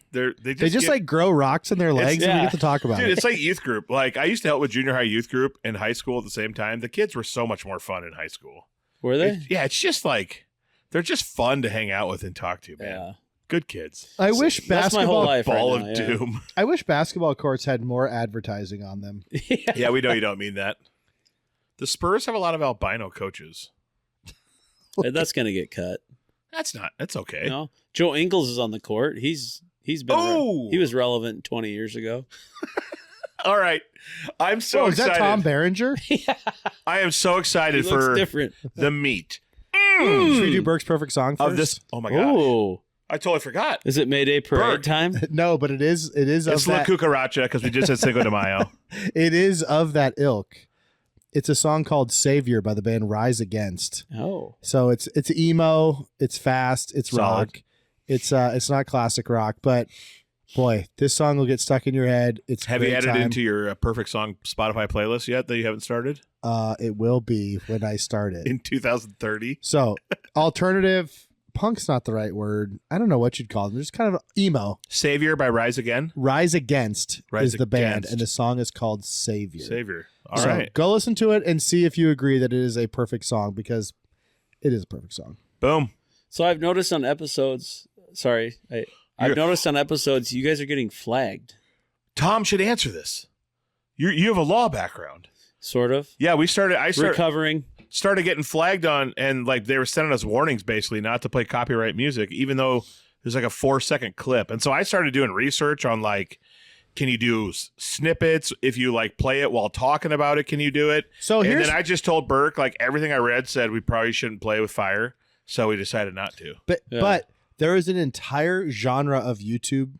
like grow rocks in their legs and we get to talk about it. Dude, it's like youth group. Like I used to help with junior high youth group in high school at the same time. The kids were so much more fun in high school. Were they? It's just like They're just fun to hang out with and talk to, man. Yeah. Good kids. I wish That's my whole basketball. life Ball right of now, yeah. doom. I wish basketball courts had more advertising on them. Yeah, we know you don't mean that. The Spurs have a lot of albino coaches. That's going to get cut. That's okay. No, Joe Ingles is on the court. He's been he was relevant 20 years ago. All right. I'm so Is excited. that Tom Berenger? I am so He excited looks for different. the meat. Should we do Burke's perfect song first? Of this. Oh my god. Ooh. I totally forgot. Is it Mayday Parade Burke. time? No, but it is It's of La that. Cucaracha because we just said Cinco de Mayo. It is of that ilk. It's a song called "Savior" by the band Rise Against. Oh. So it's emo, it's fast, it's Solid. rock. It's not classic rock, but boy, this song will get stuck in your head. It's Have you great added time. into your perfect song Spotify playlist yet that you haven't started It will be when I start it. in 2030? So alternative punk's not the right word. I don't know what you'd call them. They're just kind of emo. Savior by Rise Again. Rise Against Rise is the band, Against. and the song is called Savior. Savior. All right. So go listen to it and see if you agree that it is a perfect song, because it is a perfect song. Boom. So I've noticed on episodes. Sorry, I've noticed on episodes you guys are getting flagged. Tom should answer this. You have a law background. Sort of. Yeah, I started Recovering. getting flagged on, and like they were sending us warnings basically not to play copyright music, even though there's like a 4-second clip. And so I started doing research on like, can you do snippets? If you like play it while talking about it, can you do it? So And here's then I just told Burke, like everything I read said we probably shouldn't play with fire. So we decided not to. but there is an entire genre of YouTube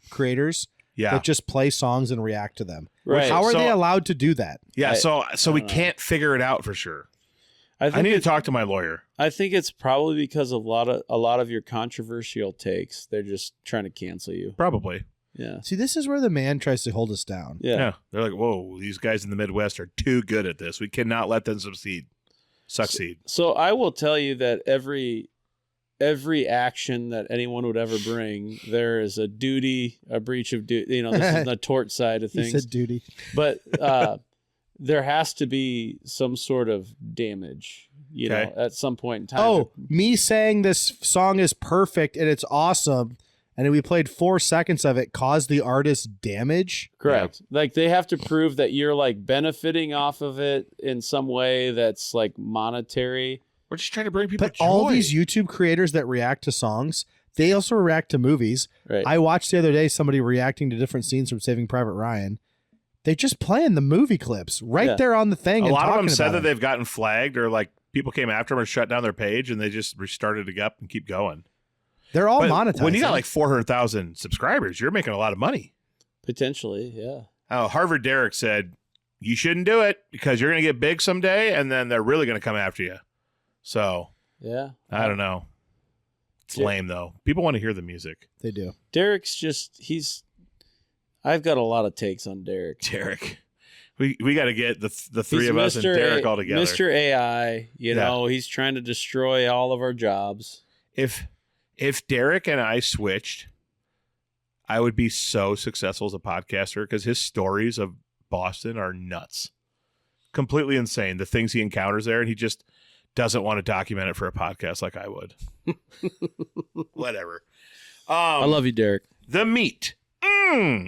creators Yeah. that just play songs and react to them. Right. How are So- they allowed to do that? Yeah. I So we don't know. can't figure it out for sure. I I think need to talk to my lawyer. I think it's probably because of a lot of your controversial takes. They're just trying to cancel you. Probably. Yeah. See, this is where the man tries to hold us down. Yeah. They're like, whoa, these guys in the Midwest are too good at this. We cannot let them succeed. So I will tell you that every action that anyone would ever bring, there is a duty, a breach of duty. You know, this is the tort side of He things. said duty. But there has to be some sort of damage, you Okay. know, at some point in time. Oh, me saying this song is perfect and it's awesome, and we played 4 seconds of it, caused the artist damage. Correct. Like they have to prove that you're like benefiting off of it in some way that's like monetary. We're just trying to bring people But joy. all these YouTube creators that react to songs, they also react to movies. Right. I watched the other day somebody reacting to different scenes from Saving Private Ryan. They just playing the movie clips right Yeah. there on the thing. a and lot of talking them said about that it. they've gotten flagged or like people came after them or shut down their page and they just restarted it up and keep going. They're all But monetized. when you got like 400,000 subscribers, you're making a lot of money. Potentially, yeah. Harvard Derek said, you shouldn't do it because you're going to get big someday and then they're really going to come after you. So Yeah. I don't know. It's Yeah. lame though. People want to hear the music. They do. Derek's just I've got a lot of takes on Derek. Derek. We got to get the three He's of us and Mr. Derek all together. Mr. AI, you Yeah. know, he's trying to destroy all of our jobs. If Derek and I switched, I would be so successful as a podcaster because his stories of Boston are nuts. Completely insane. The things he encounters there, and he just doesn't want to document it for a podcast like I would. Whatever. I love you, Derek. The meat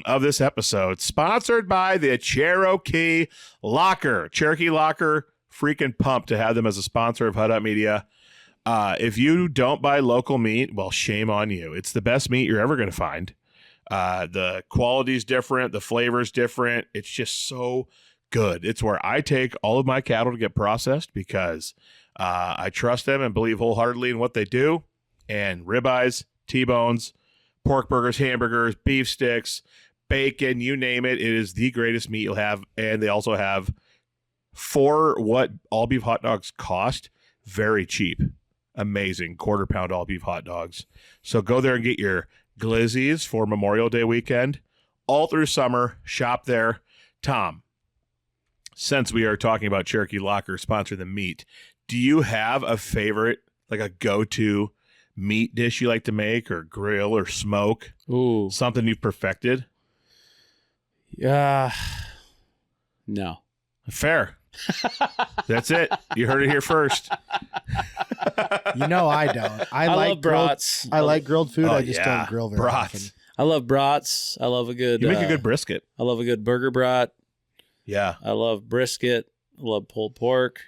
of this episode, sponsored by the Cherokee Locker. Cherokee Locker, freaking pumped to have them as a sponsor of Hut Up Media. If you don't buy local meat, well, shame on you. It's the best meat you're ever going to find. The quality's different. The flavor's different. It's just so good. It's where I take all of my cattle to get processed because I trust them and believe wholeheartedly in what they do. And ribeyes, T-bones, pork burgers, hamburgers, beef sticks, bacon, you name it. It is the greatest meat you'll have. And they also have, for what all beef hot dogs cost, very cheap. Amazing quarter-pound all beef hot dogs. So go there and get your glizzies for Memorial Day weekend. All through summer, shop there. Tom, since we are talking about Cherokee Locker sponsor the meat, do you have a favorite, like a go-to meat dish you like to make or grill or smoke? Ooh. Something you've perfected? Yeah. No. Fair. That's it. You heard it here first. You know I don't. I like love brats. I like grilled food. Oh, I just yeah. don't grill very Brats. often. I love brats. I love a good. You make a good brisket. I love a good burger brat. Yeah. I love brisket. I love pulled pork.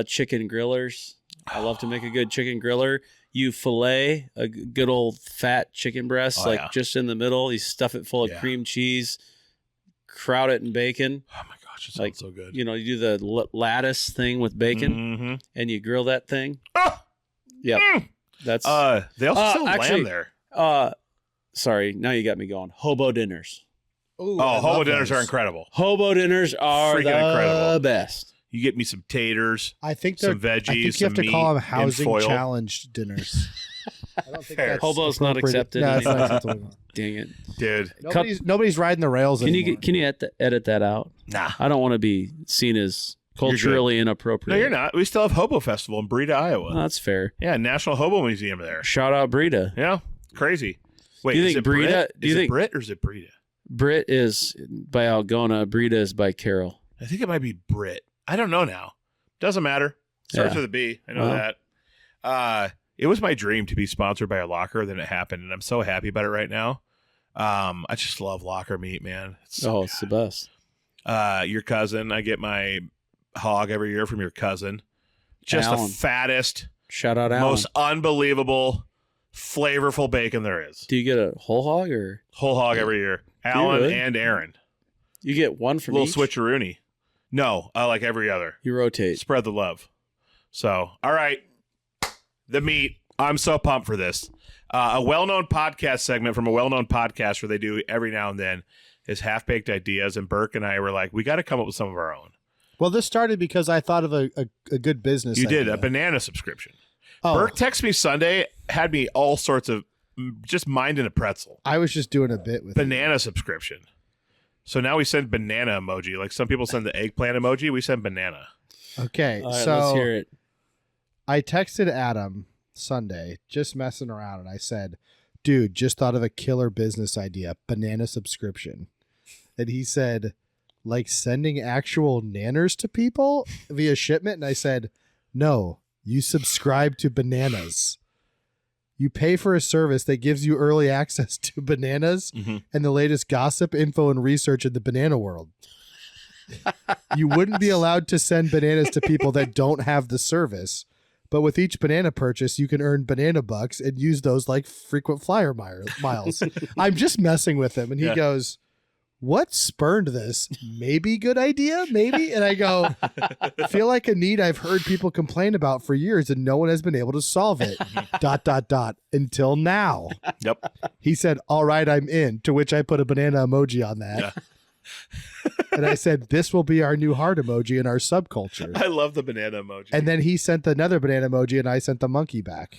Chicken grillers. I love to make a good chicken griller. You fillet a good old fat chicken breast, just in the middle. You stuff it full of cream cheese, crowd it in bacon. Oh my gosh, it sounds so good. You know, you do the lattice thing with bacon, and you grill that thing. Oh! Yep. That's they also sell lamb there. Sorry, now you got me going. Hobo dinners. Ooh, hobo dinners are incredible. Hobo dinners are Freaking the incredible. best. You get me some taters. I think some veggies. I think you some have to meat, call them in housing foil. challenged dinners. I don't think Fair. that's Hobo's not appropriate. accepted No, it's not anymore. acceptable. Dang it. Dude. Nobody's riding the rails Can anymore. you edit that out? Nah. I don't want to be seen as culturally inappropriate. No, you're not. We still have Hobo Festival in Breda, Iowa. Oh, that's fair. Yeah, National Hobo Museum there. Shout out Breda. Yeah, crazy. Wait, Do you is think it Breda- Brit? do you Is it think- Brit or is it Breda? Brit is by Algona. Breda is by Carroll. I think it might be Brit. I don't know now. Doesn't matter. Starts Yeah. with a B. I know Well. that. It was my dream to be sponsored by a Locker, then it happened, and I'm so happy about it right now. I just love Locker meat, man. It's so It's the best. your cousin. I get my hog every year from your cousin. Just Alan. the fattest, Shout out Alan. most unbelievable, flavorful bacon there is. Do you get a whole hog or Whole hog every year. Alan really? and Aaron. you get one from Little each? switcheroony. No, I like every other. You rotate. Spread the love. So, all right. The meat. I'm so pumped for this. A well-known podcast segment from a well-known podcaster they do every now and then is Half-Baked Ideas, and Burke and I were like, we got to come up with some of our own. Well, this started because I thought of a good business You idea. did, a banana subscription. Oh, Burke texted me Sunday, had me all sorts of just minding a pretzel. I was just doing a bit with Banana subscription. So now we send banana emoji. Like some people send the eggplant emoji, we send banana. it. Okay, All right, so let's hear it. I texted Adam Sunday, just messing around, and I said, dude, just thought of a killer business idea, banana subscription. And he said, like sending actual nanners to people via shipment? And I said, no, you subscribe to bananas. You pay for a service that gives you early access to bananas and the latest gossip, info, and research in the banana world. You wouldn't be allowed to send bananas to people that don't have the service. But with each banana purchase, you can earn banana bucks and use those like frequent flyer miles. I'm just messing with him. And he goes, what spurned this? Maybe good idea? Maybe? And I go, I feel like a need I've heard people complain about for years and no one has been able to solve it. ... Until now. Yep. He said, all right, I'm in. To which I put a banana emoji on that. Yeah. And I said, this will be our new heart emoji in our subculture. I love the banana emoji. And then he sent another banana emoji and I sent the monkey back.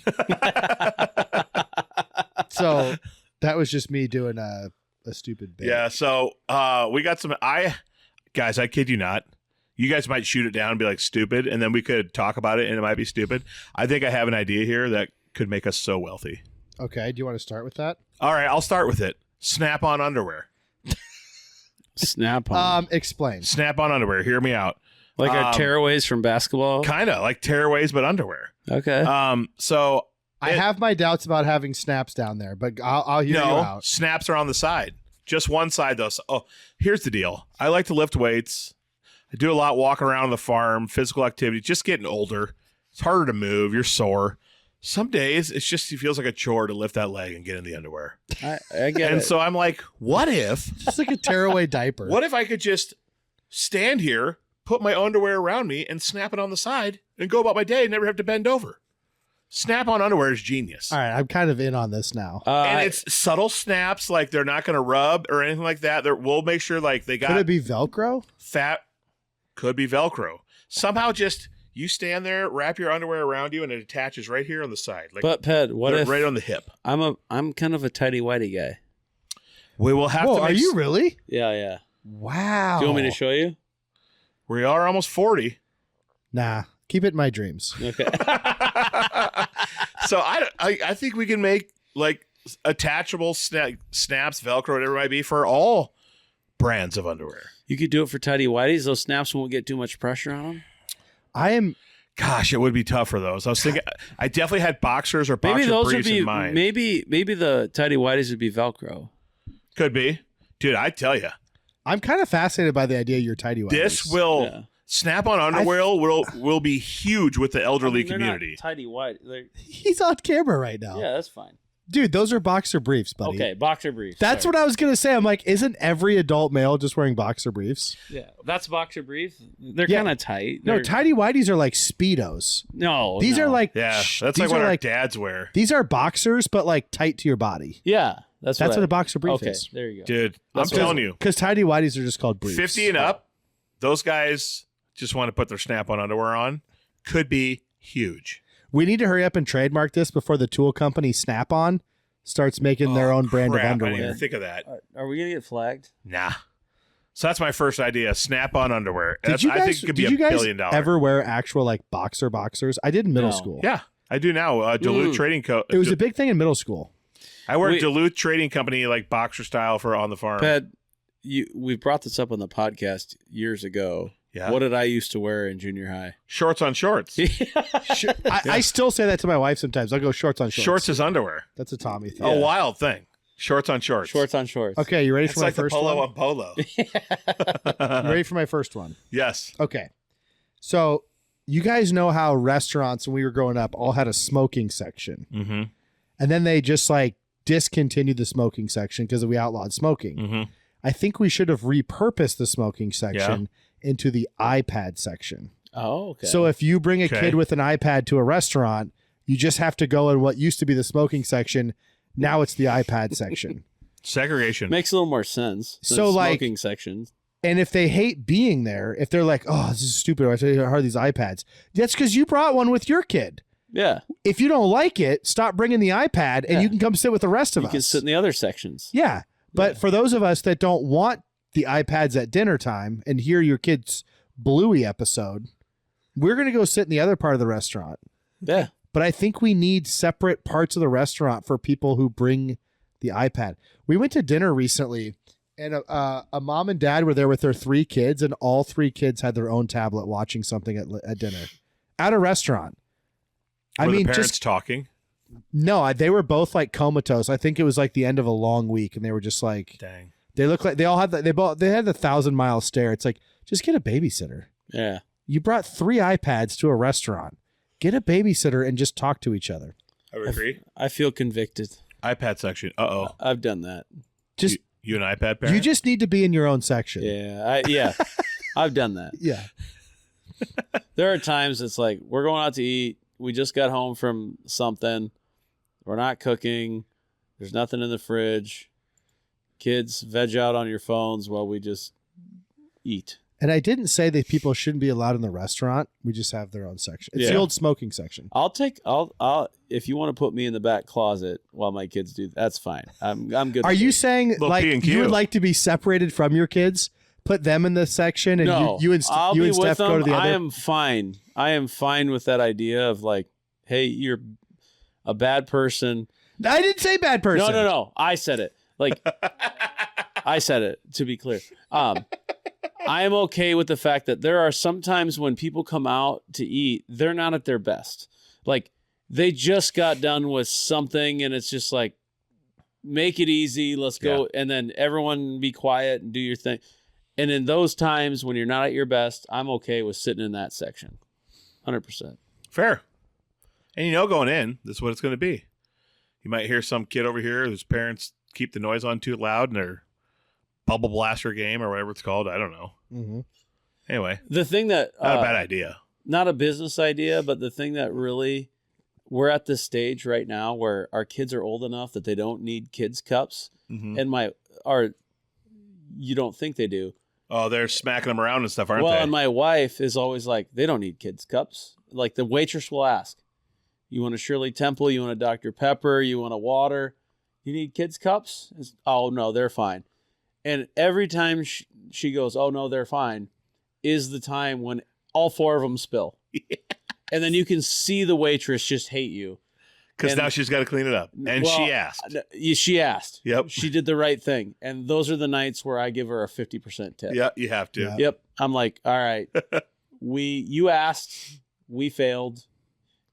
So that was just me doing a stupid bit. Yeah, so we got some guys, I kid you not. You guys might shoot it down and be like stupid, and then we could talk about it and it might be stupid. I think I have an idea here that could make us so wealthy. Okay, do you want to start with that? All right, I'll start with it. Snap-on underwear. Snap on. Explain. Snap-on underwear. Hear me out. Like our tearaways from basketball. Kind of like tearaways, but underwear. Okay. So I have my doubts about having snaps down there, but I'll hear you out. Snaps are on the side. Just one side, though. So, here's the deal. I like to lift weights. I do a lot walking around the farm, physical activity, just getting older. It's harder to move. You're sore. Some days, it feels like a chore to lift that leg and get in the underwear. I get And it. so I'm like, what if Just like a tearaway diaper. What if I could just stand here, put my underwear around me, and snap it on the side and go about my day and never have to bend over? Snap-on underwear is genius. All right, I'm kind of in on this now. And it's subtle snaps, like they're not going to rub or anything like that. We'll make sure like they got Could it be Velcro? fat. Could be Velcro. Somehow just you stand there, wrap your underwear around you, and it attaches right here on the side. Like but Ped, what if right on the hip? I'm kind of a tighty whitey guy. We will have Whoa, to are you really? Yeah. Wow. Do you want me to show you? We are almost 40. Nah, keep it in my dreams. Okay. So I think we can make like attachable snaps, Velcro, whatever it might be, for all brands of underwear. You could do it for tidy whities. Those snaps won't get too much pressure on them. Gosh, it would be tough for those. I was thinking, I definitely had boxers or boxer Maybe those would briefs be in mind. maybe the tidy whities would be Velcro. Could be, dude. I tell you, I'm kind of fascinated by the idea of your tidy whities. this will snap-on underwear will be huge with the elderly community. Not tidy white. He's on camera right now. Yeah, that's fine. Dude, those are boxer briefs, buddy. Okay, boxer briefs. That's what I was going to say. I'm like, isn't every adult male just wearing boxer briefs? Yeah, that's boxer brief. They're Yeah. kind of tight. No, tidy whities are like Speedos. No, These are like Yeah, that's these like what are our like dads wear. these are boxers, but like tight to your body. Yeah, that's what I- a boxer brief okay, is. there you go. Dude, That's I'm telling you, Because tidy whities are just called briefs. 50 and up, those guys just want to put their snap-on underwear on. Could be huge. We need to hurry up and trademark this before the tool company Snap-on starts making their own brand Crap, of I didn't underwear. even think of that. Are we gonna get flagged? Nah. So that's my first idea: snap-on underwear. Did you guys, I think it could be did you $1 guys billion. ever wear actual like boxers? I did in middle No. school. Yeah, I do now. Duluth Trading Co. It was a big thing in middle school. I worked Wait. Duluth Trading Company, like boxer style for on the farm. Pat, we brought this up on the podcast years ago. Yeah. What did I used to wear in junior high? Shorts on shorts. I still say that to my wife sometimes. I'll go shorts on shorts. Shorts is underwear. That's a Tommy thing. A wild thing. Shorts on shorts. Shorts on shorts. Okay, you ready It's for my like the first polo one? on polo. You ready for my first one? Yes. Okay. So you guys know how restaurants when we were growing up all had a smoking section. Mm-hmm. And then they just like discontinued the smoking section because we outlawed smoking. Mm-hmm. I think we should have repurposed the smoking section into the iPad section. Oh, okay. So if you bring a Okay. kid with an iPad to a restaurant, you just have to go in what used to be the smoking section. Now it's the iPad section. Segregation. makes a little more sense. than So, like- smoking sections. And if they hate being there, if they're like, oh, this is stupid, I say, how are these iPads? That's because you brought one with your kid. Yeah, If you don't like it, stop bringing the iPad and Yeah. you can come sit with the rest of you us. can sit in the other sections. Yeah. But Yeah. for those of us that don't want the iPads at dinner time and hear your kid's Bluey episode, we're going to go sit in the other part of the restaurant. Yeah, But I think we need separate parts of the restaurant for people who bring the iPad. We went to dinner recently and a mom and dad were there with their 3 kids and all 3 kids had their own tablet watching something at dinner at a restaurant. Were I the mean, parents just talking? no, they were both like comatose. I think it was like the end of a long week and they were just like, Dang. they look like they all had they had the 1,000-mile stare. It's like, just get a babysitter. yeah. You brought 3 iPads to a restaurant. Get a babysitter and just talk to each other. I would agree. I feel convicted. iPad section. Uh-oh. I've done that. Just You an iPad parent? you just need to be in your own section. Yeah, I've done that. Yeah. There are times it's like we're going out to eat. We just got home from something. We're not cooking. There's nothing in the fridge. Kids veg out on your phones while we just eat. And I didn't say that people shouldn't be allowed in the restaurant. We just have their own section. It's the Yeah. old smoking section. I'll if you want to put me in the back closet while my kids do, that's fine. I'm good. Are with you it. saying Little like P&Q. you would like to be separated from your kids? Put them in the section and No, you and I'll you be and Steph with go to them. the other. I am fine. I am fine with that idea of like, hey, you're a bad person. I didn't say bad person. No. I said it. Like, I said it to be clear. I am okay with the fact that there are some times when people come out to eat, they're not at their best. Like, they just got done with something, and it's just like, make it easy. Let's go, and then everyone be quiet and do your thing. And in those times when you're not at your best, I'm okay with sitting in that section, 100%. Fair. And going in, this is what it's going to be. You might hear some kid over here whose parents keep the noise on too loud in their bubble blaster game or whatever it's called. I don't know. Mhm. Anyway, The thing that not a bad idea. not a business idea, but the thing that really we're at this stage right now where our kids are old enough that they don't need kids cups, Mm-hmm. and you don't think they do. Oh, they're smacking them around and stuff, aren't Well, they? and my wife is always like, they don't need kids cups. Like the waitress will ask, you want a Shirley Temple? You want a Dr. Pepper? You want a water? You need kids cups? Oh no, they're fine. And every time she goes, oh no, they're fine, is the time when all 4 of them spill. And then you can see the waitress just hate you. Because And- now she's got to clean it up. And Well, she asked. She asked. Yep. She did the right thing. And those are the nights where I give her a 50% tip. Yeah, you have to. Yeah. Yep. I'm like, all right, you asked, we failed,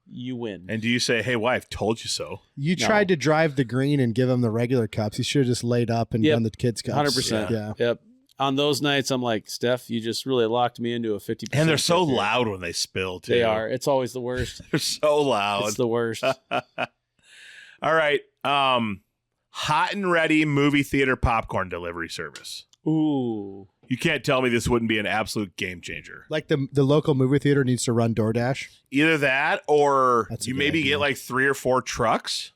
you win. And do you say, hey, wife, told you so? You No. tried to drive the green and give him the regular cups. You should have just laid up and Yep. done the kids' cups. 100%. Yeah. Yep. On those nights, I'm like, Steph, you just really locked me into a 50%. And they're so tip here." loud when they spill, too. They are. It's always the worst. They're so loud. It's the worst. All right. Hot and ready movie theater popcorn delivery service. Ooh. You can't tell me this wouldn't be an absolute game changer. Like the local movie theater needs to run DoorDash. Either that or That's a you good maybe idea. get like 3 or 4 trucks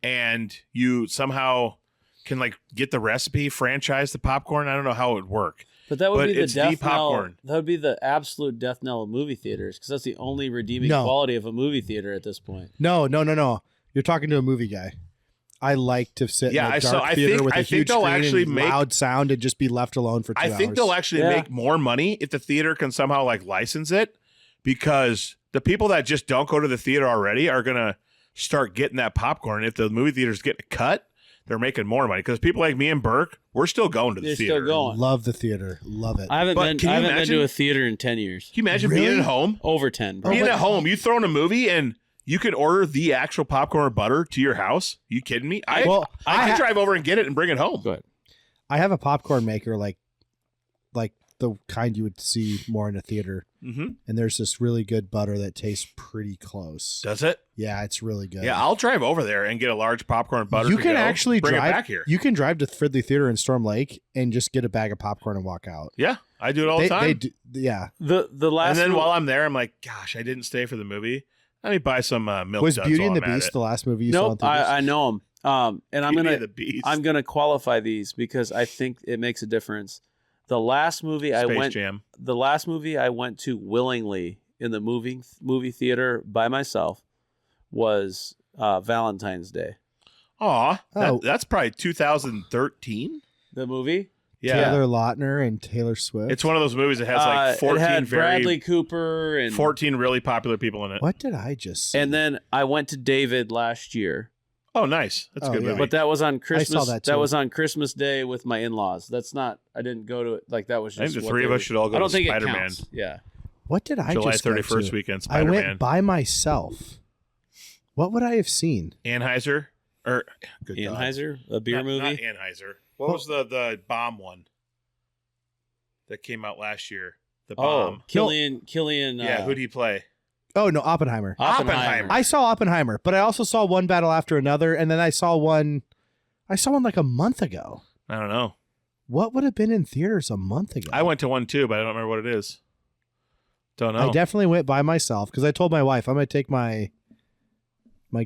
and you somehow can like get the recipe, franchise the popcorn. I don't know how it would work. But that would But be the it's the death knell. popcorn. That would be the absolute death knell of movie theaters because that's the only redeeming No. quality of a movie theater at this point. No. You're talking to a movie guy. I like to sit Yeah, in a I dark saw- I theater think- with I a think huge they'll screen actually and make- loud sound and just be left alone for 2 hours. I think they'll actually Yeah. make more money if the theater can somehow like license it, because the people that just don't go to the theater already are going to start getting that popcorn. If the movie theater's getting a cut, they're making more money, because people like me and Burke, we're still going to the They're theater. still going. Love the theater. Love it. I haven't But been. can I you haven't been imagine- to a theater in 10 years. Can you imagine Really? being at home? Over 10. Bro. Being wait. at home, you throw in a movie and you can order the actual popcorn or butter to your house. You kidding me? I can drive over and get it and bring it home. Go ahead. I have a popcorn maker like the kind you would see more in a theater. Mm-hmm. And there's this really good butter that tastes pretty close. Does it? Yeah, it's really good. Yeah, I'll drive over there and get a large popcorn and butter. You to can go, actually bring drive it back here. You can drive to Fridley Theater in Storm Lake and just get a bag of popcorn and walk out. Yeah, I do it all the time. They do, yeah. The last. And then one- while I'm there, I'm like, gosh, I didn't stay for the movie. Let me buy some milk. Was duds Beauty while and the I'm at Beast it. the last movie you saw in nope. theaters? I know them. And I'm Beauty gonna and the Beast. I'm gonna qualify these because I think it makes a difference. The last movie Space Jam. the last movie I went to willingly in the movie theater by myself was Valentine's Day. Aw, Oh. that's probably 2013. The movie. Yeah, Taylor Lautner and Taylor Swift. it's one of those movies that has like 14 it had very Bradley Cooper and 14 really popular people in it. What did I just see? and then I went to David last year. Oh, nice. That's a Oh, good yeah. movie. But that was on Christmas. that too. was on Christmas Day with my in-laws. That's not. I didn't go to it. Like that was I just. think the what three they of were- us should all go I don't to think Spider-Man. it counts. Yeah. What did I July just go 31st to? weekend, I Spider-Man. went by myself. What would I have seen? Anheuser or good God. Anheuser, a beer Not movie. Anheuser. What was the bomb one that came out last year? The Oh, bomb. Killian. Yeah, who'd he play? Oh no, Oppenheimer. Oppenheimer. I saw Oppenheimer, but I also saw one battle after another, and then I saw one like a month ago. I don't know. What would have been in theaters a month ago? I went to one too, but I don't remember what it is. Don't know. I definitely went by myself because I told my wife I'm gonna take my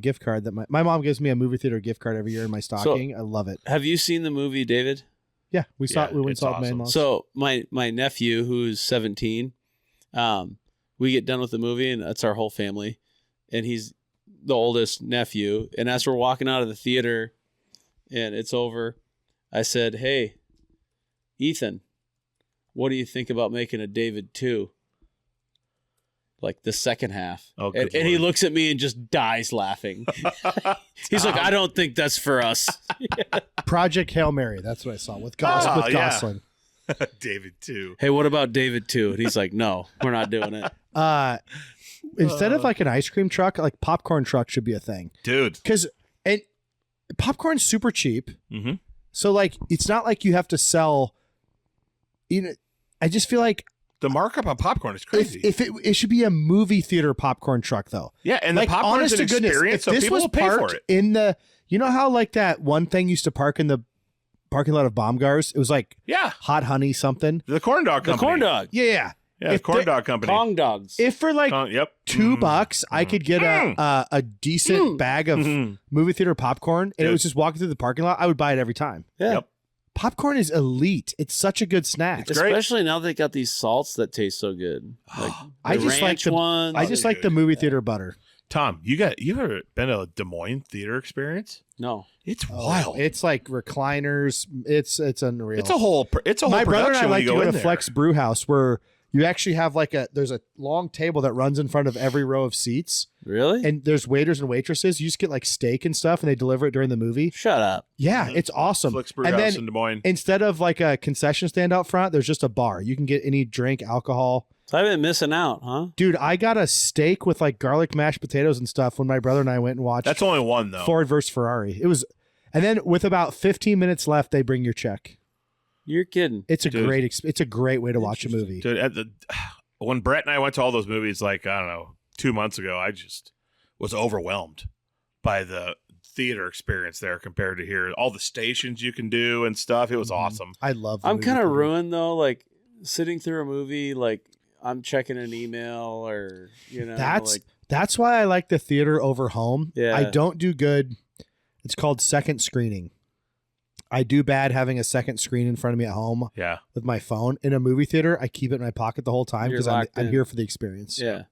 gift card that my mom gives me a movie theater gift card every year in my stocking. I love it. Have you seen the movie, David? Yeah, we Yeah, went and it's saw it awesome. my in-laws. So my nephew, who's 17, we get done with the movie, and that's our whole family, and he's the oldest nephew. And as we're walking out of the theater, and it's over, I said, "Hey, Ethan, what do you think about making a David 2? Like the second half?" Oh, and good he Lord. looks at me and just dies laughing. He's like, "I don't think that's for us." Project Hail Mary. That's what I saw with Oh, with yeah. Gosling. David too. Hey, what about David 2? And he's like, "No, we're not doing it." Instead of like an ice cream truck, like popcorn truck should be a thing. Dude. Because popcorn's super cheap. Mm-hmm. So like it's not like you have to sell. I just feel like The markup on popcorn is crazy. if it should be a movie theater popcorn truck though. yeah, and Like the popcorn is honest an to goodness, experience, if so this people was will pay for parked it. in the, you know how like that one thing used to park in the parking lot of Baumgars? It was like Yeah, Hot Honey something. the corn dog The company. corn dog. Yeah. Yeah, the If corn they- dog company. Kong dogs. If for like Yep. $2, I could get a decent bag of Mhm. movie theater popcorn, and it Dude. was just walking through the parking lot. I would buy it every time. Yeah. Yep. Popcorn is elite. It's such a good snack. It's great. Especially now they got these salts that taste so good. Like I the just like ranch the- ones. I just so like the good. movie theater butter. Tom, you ever been to a Des Moines theater experience? No. It's wild. It's like recliners. It's unreal. It's a whole My brother and I production when like you to go go in to there. Flex Brew House where You actually have like there's a long table that runs in front of every row of seats. Really? And there's waiters and waitresses. You just get like steak and stuff and they deliver it during the movie. Shut up. Yeah, it's awesome. Flick's And Brewhouse then in Des Moines. instead of like a concession stand out front, there's just a bar. You can get any drink, alcohol. So I've been missing out, huh? Dude, I got a steak with like garlic mashed potatoes and stuff when my brother and I went and watched That's only one though. Ford versus Ferrari. It was, and then with about 15 minutes left, they bring your check. You're kidding. It's a it's a great way to watch a movie. Dude, when Brett and I went to all those movies, like, I don't know, 2 months ago, I just was overwhelmed by the theater experience there compared to here. All the stations you can do and stuff. It was awesome. I love I'm kind of ruined though, like sitting through a movie, like I'm checking an email or, That's why I like the theater over home. Yeah. I don't do good. It's called second screening. I do bad having a second screen in front of me at home Yeah. with my phone. In a movie theater, I keep it in my pocket the whole time You're because locked I'm in. here for the experience. Yeah.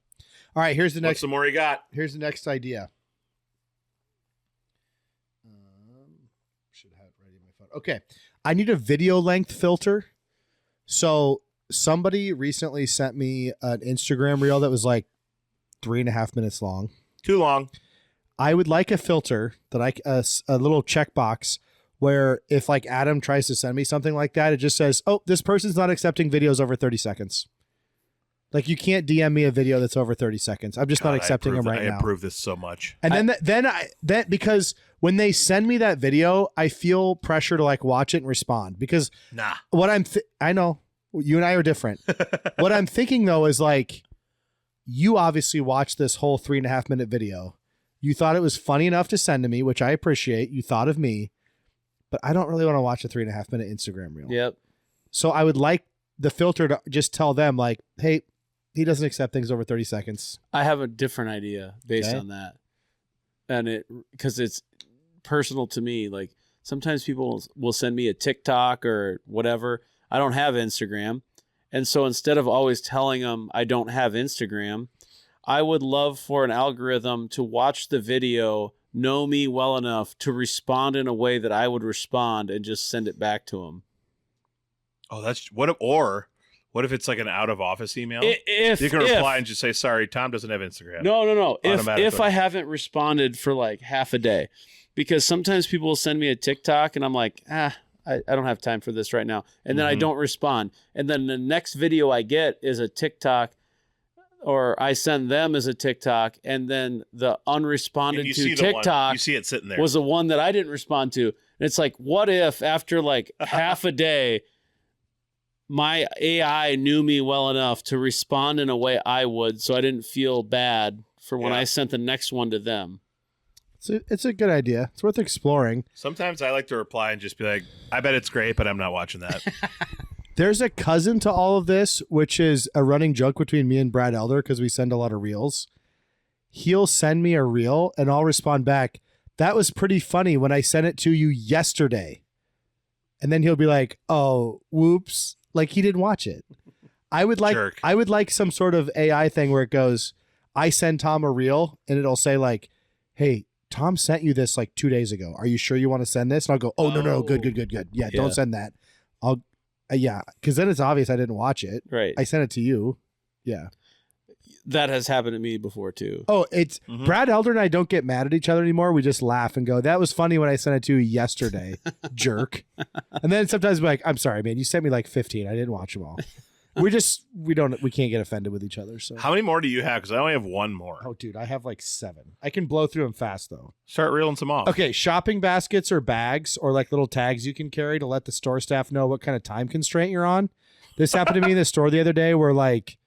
All right, here's the What's next. some more you got? Here's the next idea. Should have it ready on my phone. Okay, I need a video length filter. So somebody recently sent me an Instagram reel that was like 3.5 minutes long. Too long. I would like a filter that a little checkbox where if like Adam tries to send me something like that, it just says, "Oh, this person's not accepting videos over 30 seconds." Like you can't DM me a video that's over 30 seconds. I'm just not accepting them right now. I approve this so much. And then because when they send me that video, I feel pressure to like watch it and respond because Nah. I know you and I are different. What I'm thinking though is like, you obviously watched this whole 3.5 minute video. You thought it was funny enough to send to me, which I appreciate. You thought of me, but I don't really want to watch a 3.5 minute Instagram reel. Yep. So I would like the filter to just tell them like, hey, he doesn't accept things over 30 seconds. I have a different idea based Okay. on that. And because it's personal to me. Like sometimes people will send me a TikTok or whatever. I don't have Instagram. And so instead of always telling them I don't have Instagram, I would love for an algorithm to watch the video, know me well enough to respond in a way that I would respond and just send it back to them. Oh, that's what if it's like an out of office email? If You can reply and just say, sorry, Tom doesn't have Instagram. No. If Automatically. I haven't responded for like half a day, because sometimes people will send me a TikTok and I'm like, I don't have time for this right now. And then I don't respond. And then the next video I get is a TikTok, or I send them as a TikTok. And then the unresponded And you to see the one- TikTok you see it sitting there. was the one that I didn't respond to. And it's like, what if after like half a day, my AI knew me well enough to respond in a way I would, so I didn't feel bad for when I sent the next one to them. It's a good idea. It's worth exploring. Sometimes I like to reply and just be like, I bet it's great, but I'm not watching that. There's a cousin to all of this, which is a running joke between me and Brad Elder because we send a lot of reels. He'll send me a reel and I'll respond back, "That was pretty funny when I sent it to you yesterday." And then he'll be like, "Oh, whoops." Like he didn't watch it. I would like some sort of AI thing where it goes, I send Tom a reel and it'll say like, "Hey, Tom sent you this like 2 days ago. Are you sure you want to send this?" And I'll go, "Oh, no. Good. Yeah, don't send that." I'll, because then it's obvious I didn't watch it. Right. I sent it to you. Yeah. That has happened to me before too. Oh, it's Brad Elder and I don't get mad at each other anymore. We just laugh and go, "That was funny when I sent it to you yesterday, jerk." And then sometimes we're like, "I'm sorry, man. You sent me like 15. I didn't watch them all." We can't get offended with each other. So How many more do you have? Because I only have one more. Oh, dude, I have like 7. I can blow through them fast though. Start reeling some off. Okay, shopping baskets or bags or like little tags you can carry to let the store staff know what kind of time constraint you're on. This happened to me in the store the other day where like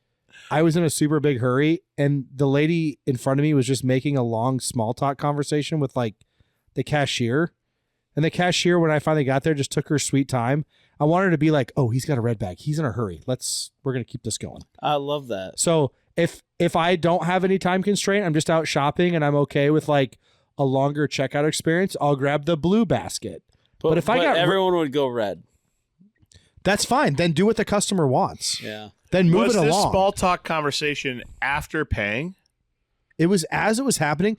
I was in a super big hurry and the lady in front of me was just making a long small talk conversation with like the cashier. And the cashier, when I finally got there, just took her sweet time. I wanted her to be like, "Oh, he's got a red bag. He's in a hurry. We're going to keep this going." I love that. So if I don't have any time constraint, I'm just out shopping and I'm okay with like a longer checkout experience, I'll grab the blue basket. But if I got everyone would go red. That's fine. Then do what the customer wants. Yeah. Then move Was it this along. small talk conversation after paying? It was as it was happening.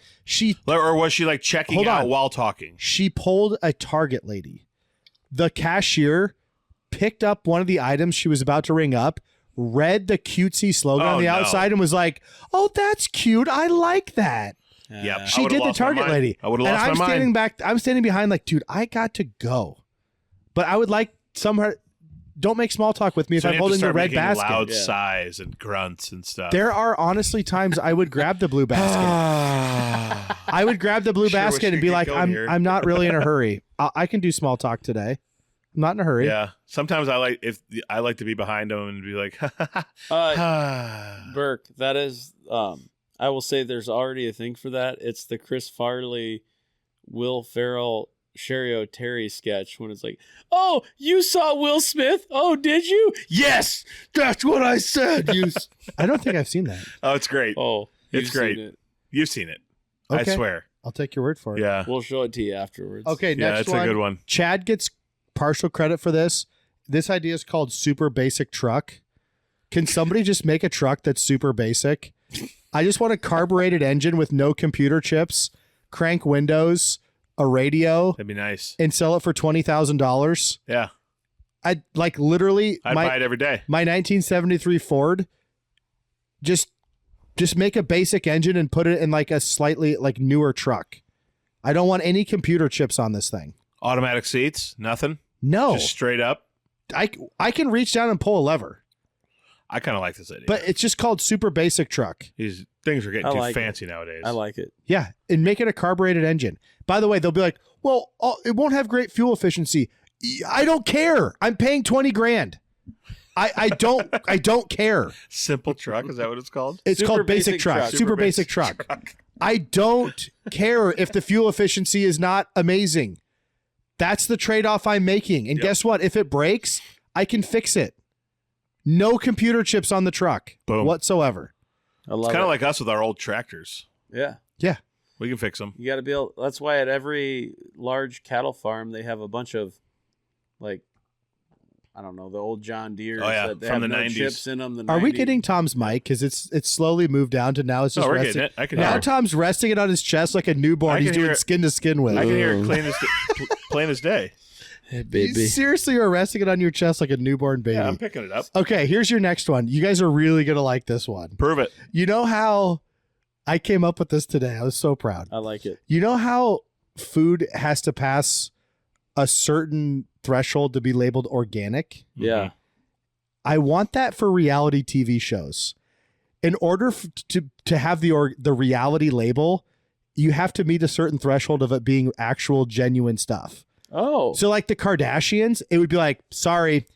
Or was she like checking out while talking? She pulled a Target lady. The cashier picked up one of the items she was about to ring up, read the cutesy slogan on the no. outside and was like, "Oh, that's cute. I like that." Yep. She did the Target lady. I would have lost and my mind. I'm standing behind like, dude, I got to go. But I would like somewhere. Don't make small talk with me So if you I'm have to holding the start red making basket. loud sighs and grunts and stuff. There are honestly times I would grab the blue basket. I would grab the blue Sure wish basket and you be could like, go I'm here." not really in a hurry. I can do small talk today. I'm not in a hurry. Yeah. Sometimes I like to be behind them and be like, Burke, that is, I will say there's already a thing for that. It's the Chris Farley, Will Ferrell, Sherry O'Terry sketch when it's like, "Oh, you saw Will Smith? Oh, did you? Yes, that's what I said." I don't think I've seen that. oh, it's great. Oh, It's you've great. seen it. You've seen it. Okay. I swear. I'll take your word for it. Yeah. We'll show it to you afterwards. Okay, Yeah, next that's one. a good one. Chad gets partial credit for this. This idea is called super basic truck. Can somebody just make a truck that's super basic? I just want a carbureted engine with no computer chips, crank windows, a radio, That'd be nice. and sell it for $20,000. Yeah. I'd like literally I'd buy it every day. my 1973 Ford. Just make a basic engine and put it in like a slightly like newer truck. I don't want any computer chips on this thing. Automatic seats, nothing. No, Just straight up. I can reach down and pull a lever, I kind of like this idea. but it's just called super basic truck. These things are getting I too like it. fancy nowadays. I like it. Yeah, and make it a carbureted engine. By the way, they'll be like, "Well, it won't have great fuel efficiency." I don't care. I'm paying $20,000. I don't care. Simple truck, is that what it's called? It's Super called basic basic truck. truck. Super basic truck. I don't care if the fuel efficiency is not amazing. That's the trade-off I'm making. And guess what? If it breaks, I can fix it. No computer chips on the truck Boom. whatsoever. I love It's kind it. of like us with our old tractors. Yeah. Yeah. We can fix them. You got to be able. That's why at every large cattle farm they have a bunch of, like, I don't know, the old John Deeres Oh, yeah, that they from have the no 90s. chips in them. Are we getting Tom's mic? Because it's slowly moved down to now it's just No, we're resting. getting it. I can Now hear it. Tom's resting it on his chest like a newborn. I He's can hear doing it. skin to skin with I it. can hear it plain as day. Hey, You seriously are resting it on your chest like a newborn baby. Yeah, I'm picking it up. Okay, here's your next one. You guys are really going to like this one. Prove it. You know how I came up with this today? I was so proud. I like it. You know how food has to pass a certain threshold to be labeled organic? Yeah. I want that for reality TV shows. In order to have the reality label, you have to meet a certain threshold of it being actual genuine stuff. Oh. So like the Kardashians, it would be like, sorry,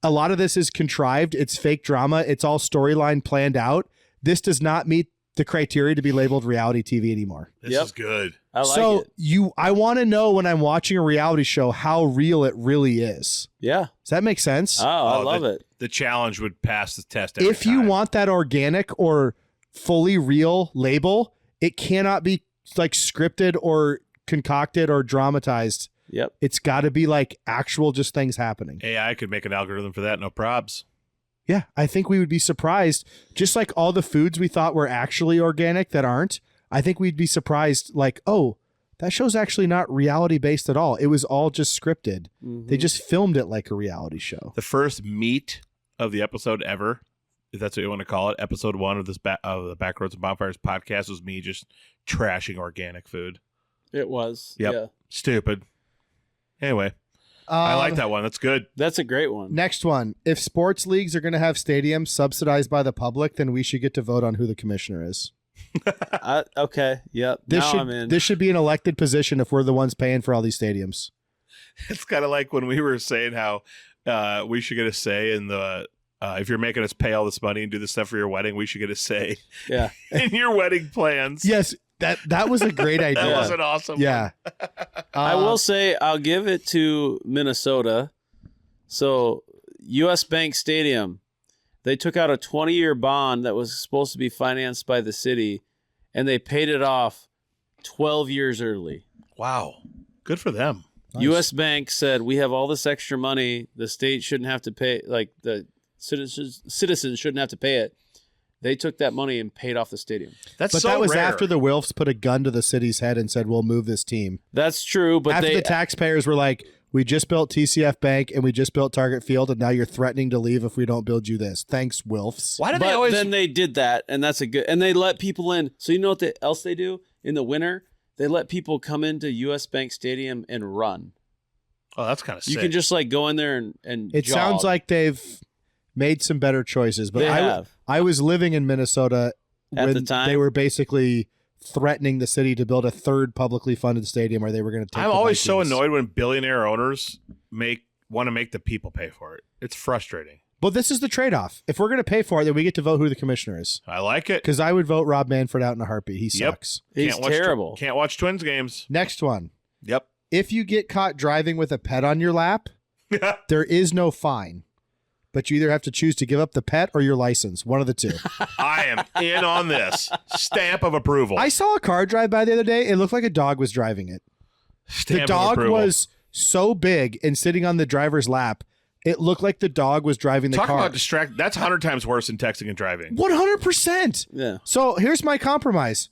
a lot of this is contrived. It's fake drama. It's all storyline planned out. This does not meet the criteria to be labeled reality TV anymore. This Yep. is good. I like So it. I want to know when I'm watching a reality show how real it really is. Yeah. Does that make sense? Oh, I Oh, love it. The challenge would pass the test every If you time. want that organic or fully real label, it cannot be like scripted or concocted or dramatized. Yep. It's got to be like actual just things happening. AI could make an algorithm for that, no probs. Yeah, I think we would be surprised. Just like all the foods we thought were actually organic that aren't, I think we'd be surprised like, oh, that show's actually not reality based at all. It was all just scripted. Mhm. They just filmed it like a reality show. The first meat of the episode ever, if that's what you want to call it, episode 1 of this of the Backroads and Bonfires podcast was me just trashing organic food. It was. Yep. Yeah. Stupid. Anyway, I like that one. That's good. That's a great one. Next one. If sports leagues are going to have stadiums subsidized by the public, then we should get to vote on who the commissioner is. Okay. Yep. Now I'm in. This should be an elected position if we're the ones paying for all these stadiums. It's kind of like when we were saying how we should get a say in the if you're making us pay all this money and do this stuff for your wedding, we should get a say Yeah. in your wedding plans. Yes, that was a great idea. That was an awesome Yeah. I will say I'll give it to Minnesota. So U.S. Bank Stadium, they took out a 20-year bond that was supposed to be financed by the city, and they paid it off 12 years early. Wow. Good for them. Nice. U.S. Bank said, we have all this extra money. The state shouldn't have to pay, like the citizens shouldn't have to pay it. They took that money and paid off the stadium. That's But so that was rare. after the Wilfs put a gun to the city's head and said, we'll move this team. That's true, but After they the taxpayers were like, We just built TCF Bank and we just built Target Field, and now you're threatening to leave if we don't build you this. Thanks, Wilfs. Why do they But always? then they did that, and that's a good. And they let people in. So you know what else they do in the winter? They let people come into U.S. Bank Stadium and run. Oh, that's kind of sick. You can just like go in there and It jog. sounds like they've made some better choices, but They have. I was living in Minnesota At when the time? they were basically threatening the city to build a third publicly funded stadium, or they were going to take. I'm the always so Vikings. annoyed when billionaire owners want to make the people pay for it. It's frustrating. But this is the trade-off. If we're going to pay for it, then we get to vote who the commissioner is. I like it. Because I would vote Rob Manfred out in a heartbeat. He Yep. sucks. He's Can't watch terrible. Can't watch Twins games. Next one. Yep. If you get caught driving with a pet on your lap, there is no fine. But you either have to choose to give up the pet or your license. One of the two. I am in on this. Stamp of approval. I saw a car drive by the other day. It looked like a dog was driving it. Stamp The of dog approval. was so big and sitting on the driver's lap, it looked like the dog was driving the Talk car. about distract. That's 100 times worse than texting and driving. 100%. Yeah. So here's my compromise.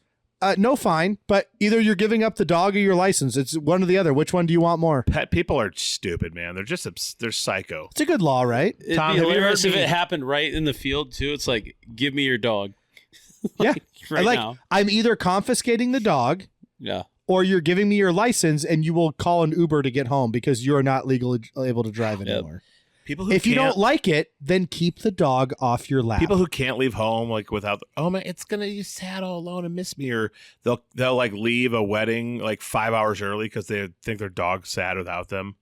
No fine, but either you're giving up the dog or your license. It's one or the other. Which one do you want more? Pet people are stupid, man. They're just they're psycho. It's a good law, right? It'd Tom, be have you hilarious heard if me- it happened right in the field too. It's like, give me your dog. Yeah. Right like, now. I'm either confiscating the dog Yeah. or you're giving me your license and you will call an Uber to get home because you're not legally able to drive anymore. People who If you can't- don't like it, then keep the dog off your lap. people who can't leave home like without oh man, it's gonna be sad all alone and miss me, or they'll like leave a wedding like 5 hours early because they think their dog's sad without them.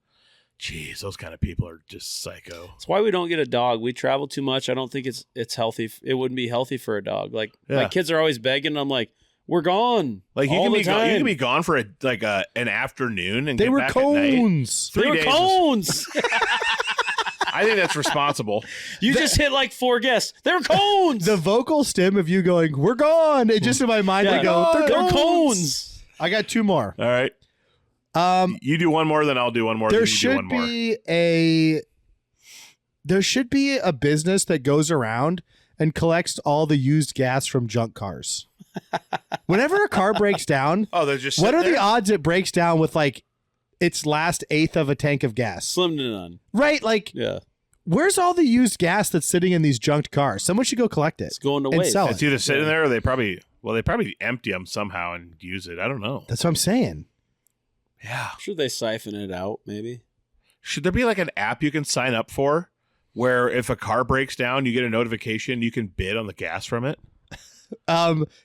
Jeez, those kind of people are just psycho. That's why we don't get a dog. We travel too much. I don't think it's healthy. It wouldn't be healthy for a dog. Like my Yeah. kids are always begging. I'm like, we're gone. Like you all can the be time. you can be gone for an afternoon and they get were back at night. cones. 3 They were days is- cones. I think that's responsible. You just hit like 4 guests. They were cones. The vocal stem of you going, "We're gone." It just in my mind, I go, They're "They're cones." cones. I got 2 more. All right. You do one more, then I'll do one more. There then you do should one more. be a business that goes around and collects all the used gas from junk cars. Whenever a car breaks down, Oh, they're just what are sitting the there? odds it breaks down with like its last eighth of a tank of gas? Slim to none. Right? Like, Yeah. where's all the used gas that's sitting in these junked cars? Someone should go collect it It's going to and waste. sell It's it. either sitting there or they probably empty them somehow and use it. I don't know. That's what I'm saying. Yeah. Should they siphon it out? Maybe. Should there be like an app you can sign up for where if a car breaks down, you get a notification, you can bid on the gas from it?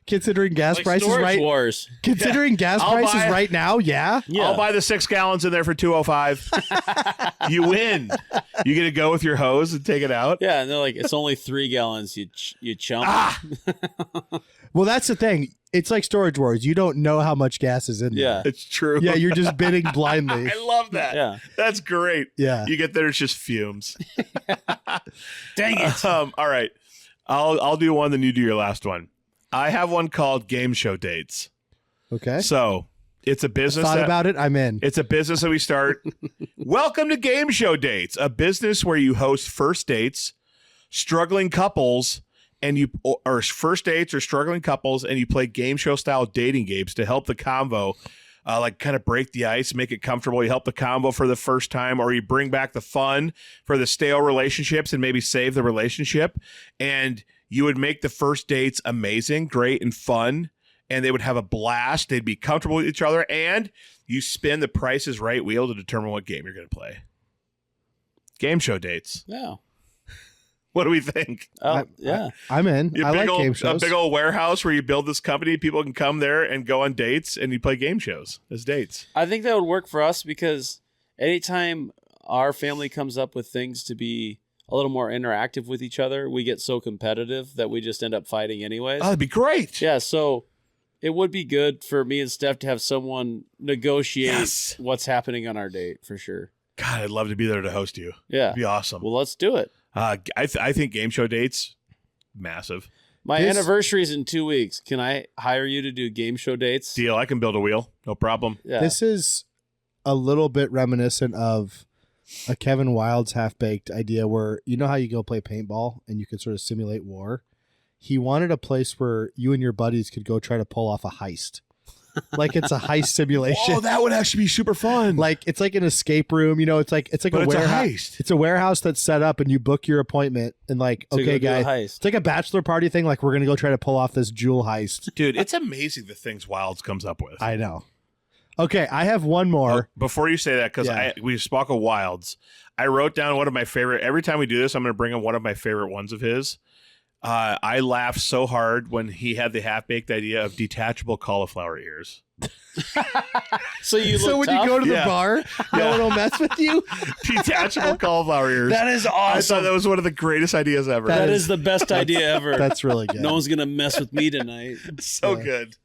Considering gas Like prices Storage right, Wars. considering gas I'll prices buy it. right now, yeah. Yeah. I'll buy the 6 gallons in there for $2.05. You win. You get to go with your hose and take it out. Yeah, and they're like, it's only 3 gallons. You chump. Ah! Well, that's the thing. It's like Storage Wars. You don't know how much gas is in there. Yeah. It's true. Yeah, you're just bidding blindly. I love that. Yeah. That's great. Yeah. You get there, it's just fumes. Dang it. All right. I'll do one, then you do your last one. I have one called Game Show Dates. Okay. So it's a business Thought that, about it. I'm in. it's a business that we start. Welcome to Game Show Dates, a business where you host first dates, struggling couples, or first dates or struggling couples, and you play game show style dating games to help the convo, like kind of break the ice, make it comfortable. You help the convo for the first time, or you bring back the fun for the stale relationships and maybe save the relationship. And you would make the first dates amazing, great, and fun. And they would have a blast. They'd be comfortable with each other. And you spin the Price is Right wheel to determine what game you're going to play. Game show dates. Yeah. What do we think? Yeah. I'm in. You I big like old, game a shows. big old warehouse where you build this company. People can come there and go on dates, and you play game shows as dates. I think that would work for us because anytime our family comes up with things to be a little more interactive with each other, we get so competitive that we just end up fighting anyways. Oh, that'd be great. Yeah, so it would be good for me and Steph to have someone negotiate Yes. what's happening on our date for sure. God, I'd love to be there to host you. Yeah. It'd be awesome. Well, let's do it. I think game show dates, massive. My This- anniversary's in 2 weeks. Can I hire you to do game show dates? Deal. I can build a wheel. No problem. Yeah. This is a little bit reminiscent of a Kevin Wilde's half-baked idea where, you know how you go play paintball and you could sort of simulate war? He wanted a place where you and your buddies could go try to pull off a heist. like it's a heist simulation. Oh, that would actually be super fun. Like it's like an escape room, it's like but a it's warehouse. a heist. It's a warehouse that's set up, and you book your appointment, and like, To go okay, do a guys, heist. it's like a bachelor party thing. Like we're gonna go try to pull off this jewel heist. Dude, it's amazing the things Wilds comes up with. I know. Okay, I have one more. Before you say that, because Yeah. we spoke of Wilds, I wrote down one of my favorite. Every time we do this, I'm going to bring in one of my favorite ones of his. I laughed so hard when he had the half-baked idea of detachable cauliflower ears. So you look So when tough? you go to the Yeah. bar, no one will mess with you. Detachable cauliflower ears. That is I awesome. thought that was one of the greatest ideas ever. That is- is the best idea ever. That's really good. No one's gonna mess with me tonight. so Yeah. good.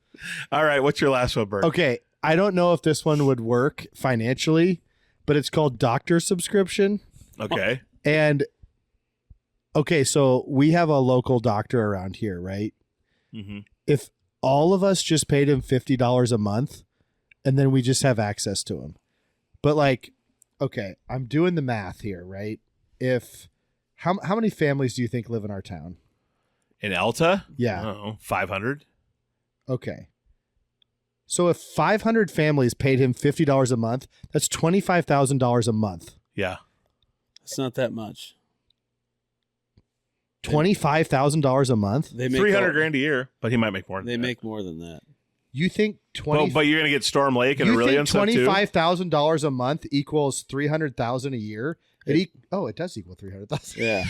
All right, what's your last one, Bert? Okay, I don't know if this one would work financially, but it's called doctor subscription. Okay. And okay, so we have a local doctor around here, right? Mm-hmm. If all of us just paid him $50 a month, and then we just have access to him. But like, okay, I'm doing the math here, right? If how many families do you think live in our town? In Elta? Yeah. 500? Okay. So if 500 families paid him $50 a month, that's $25,000 a month. Yeah. It's not that much. $25,000 a month? They make 300 grand a year, but he might make more than They that. make more than that. You think 20 But you're going to get Storm Lake and you Aurelian think stuff too? $25,000 a month equals $300,000 a year? It does equal $300,000. Yeah.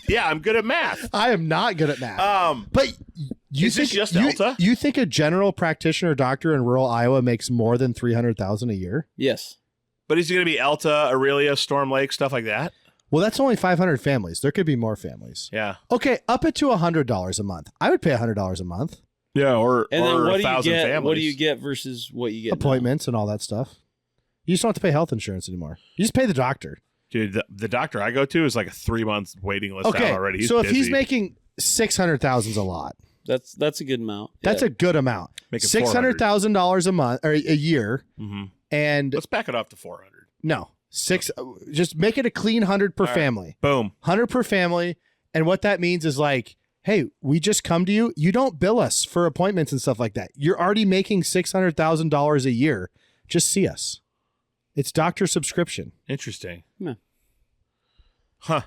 Yeah, I'm good at math. I am not good at math. But you Is this think just you, Delta? you think a general practitioner doctor in rural Iowa makes more than $300,000 a year? Yes. But is he going to be Elta, Aurelia, Storm Lake, stuff like that? Well, that's only 500 families. There could be more families. Yeah. Okay, up it to $100 a month. I would pay $100 a month. Yeah, or And then what do you 1,000 get? families. What do you get versus what you get? Appointments and all that stuff. You just don't have to pay health insurance anymore. You just pay the doctor. Dude, the doctor I go to is like a 3-month waiting list Okay, out already. so if busy. he's making $600,000 a lot. That's a good amount. That's a good amount. Making $600,000 a month or a year, Mhm. and Let's back it off to 400. no just make it a clean 100 per All right. family. Boom. 100 per family, and what that means is like, hey, we just come to you. You don't bill us for appointments and stuff like that. You're already making $600,000 a year. Just see us. It's doctor subscription. Interesting. Yeah. Huh.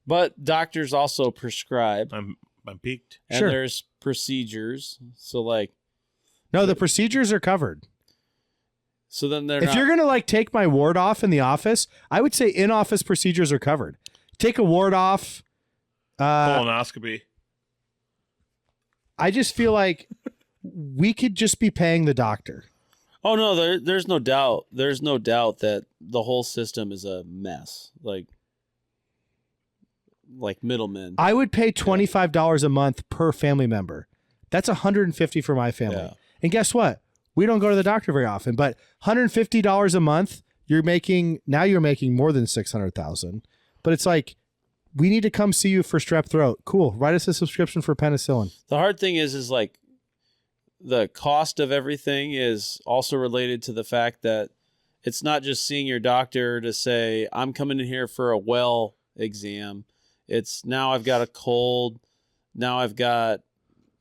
But doctors also prescribe, I'm peaked. and Sure. there's procedures. So like, No, the procedures are covered. so then they're If not. you're going to like take my ward off in the office, I would say in-office procedures are covered. Take a ward off. Colonoscopy. I just feel like we could just be paying the doctor. Oh no, there's no doubt. There's no doubt that the whole system is a mess. Like middlemen. I would pay $25 a month per family member. That's $150 for my family. Yeah. And guess what? We don't go to the doctor very often, but $150 a month, you're making more than $600,000. But it's like, we need to come see you for strep throat. Cool. Write us a subscription for penicillin. The hard thing is like the cost of everything is also related to the fact that it's not just seeing your doctor to say, I'm coming in here for a well exam. It's now I've got a cold. Now I've got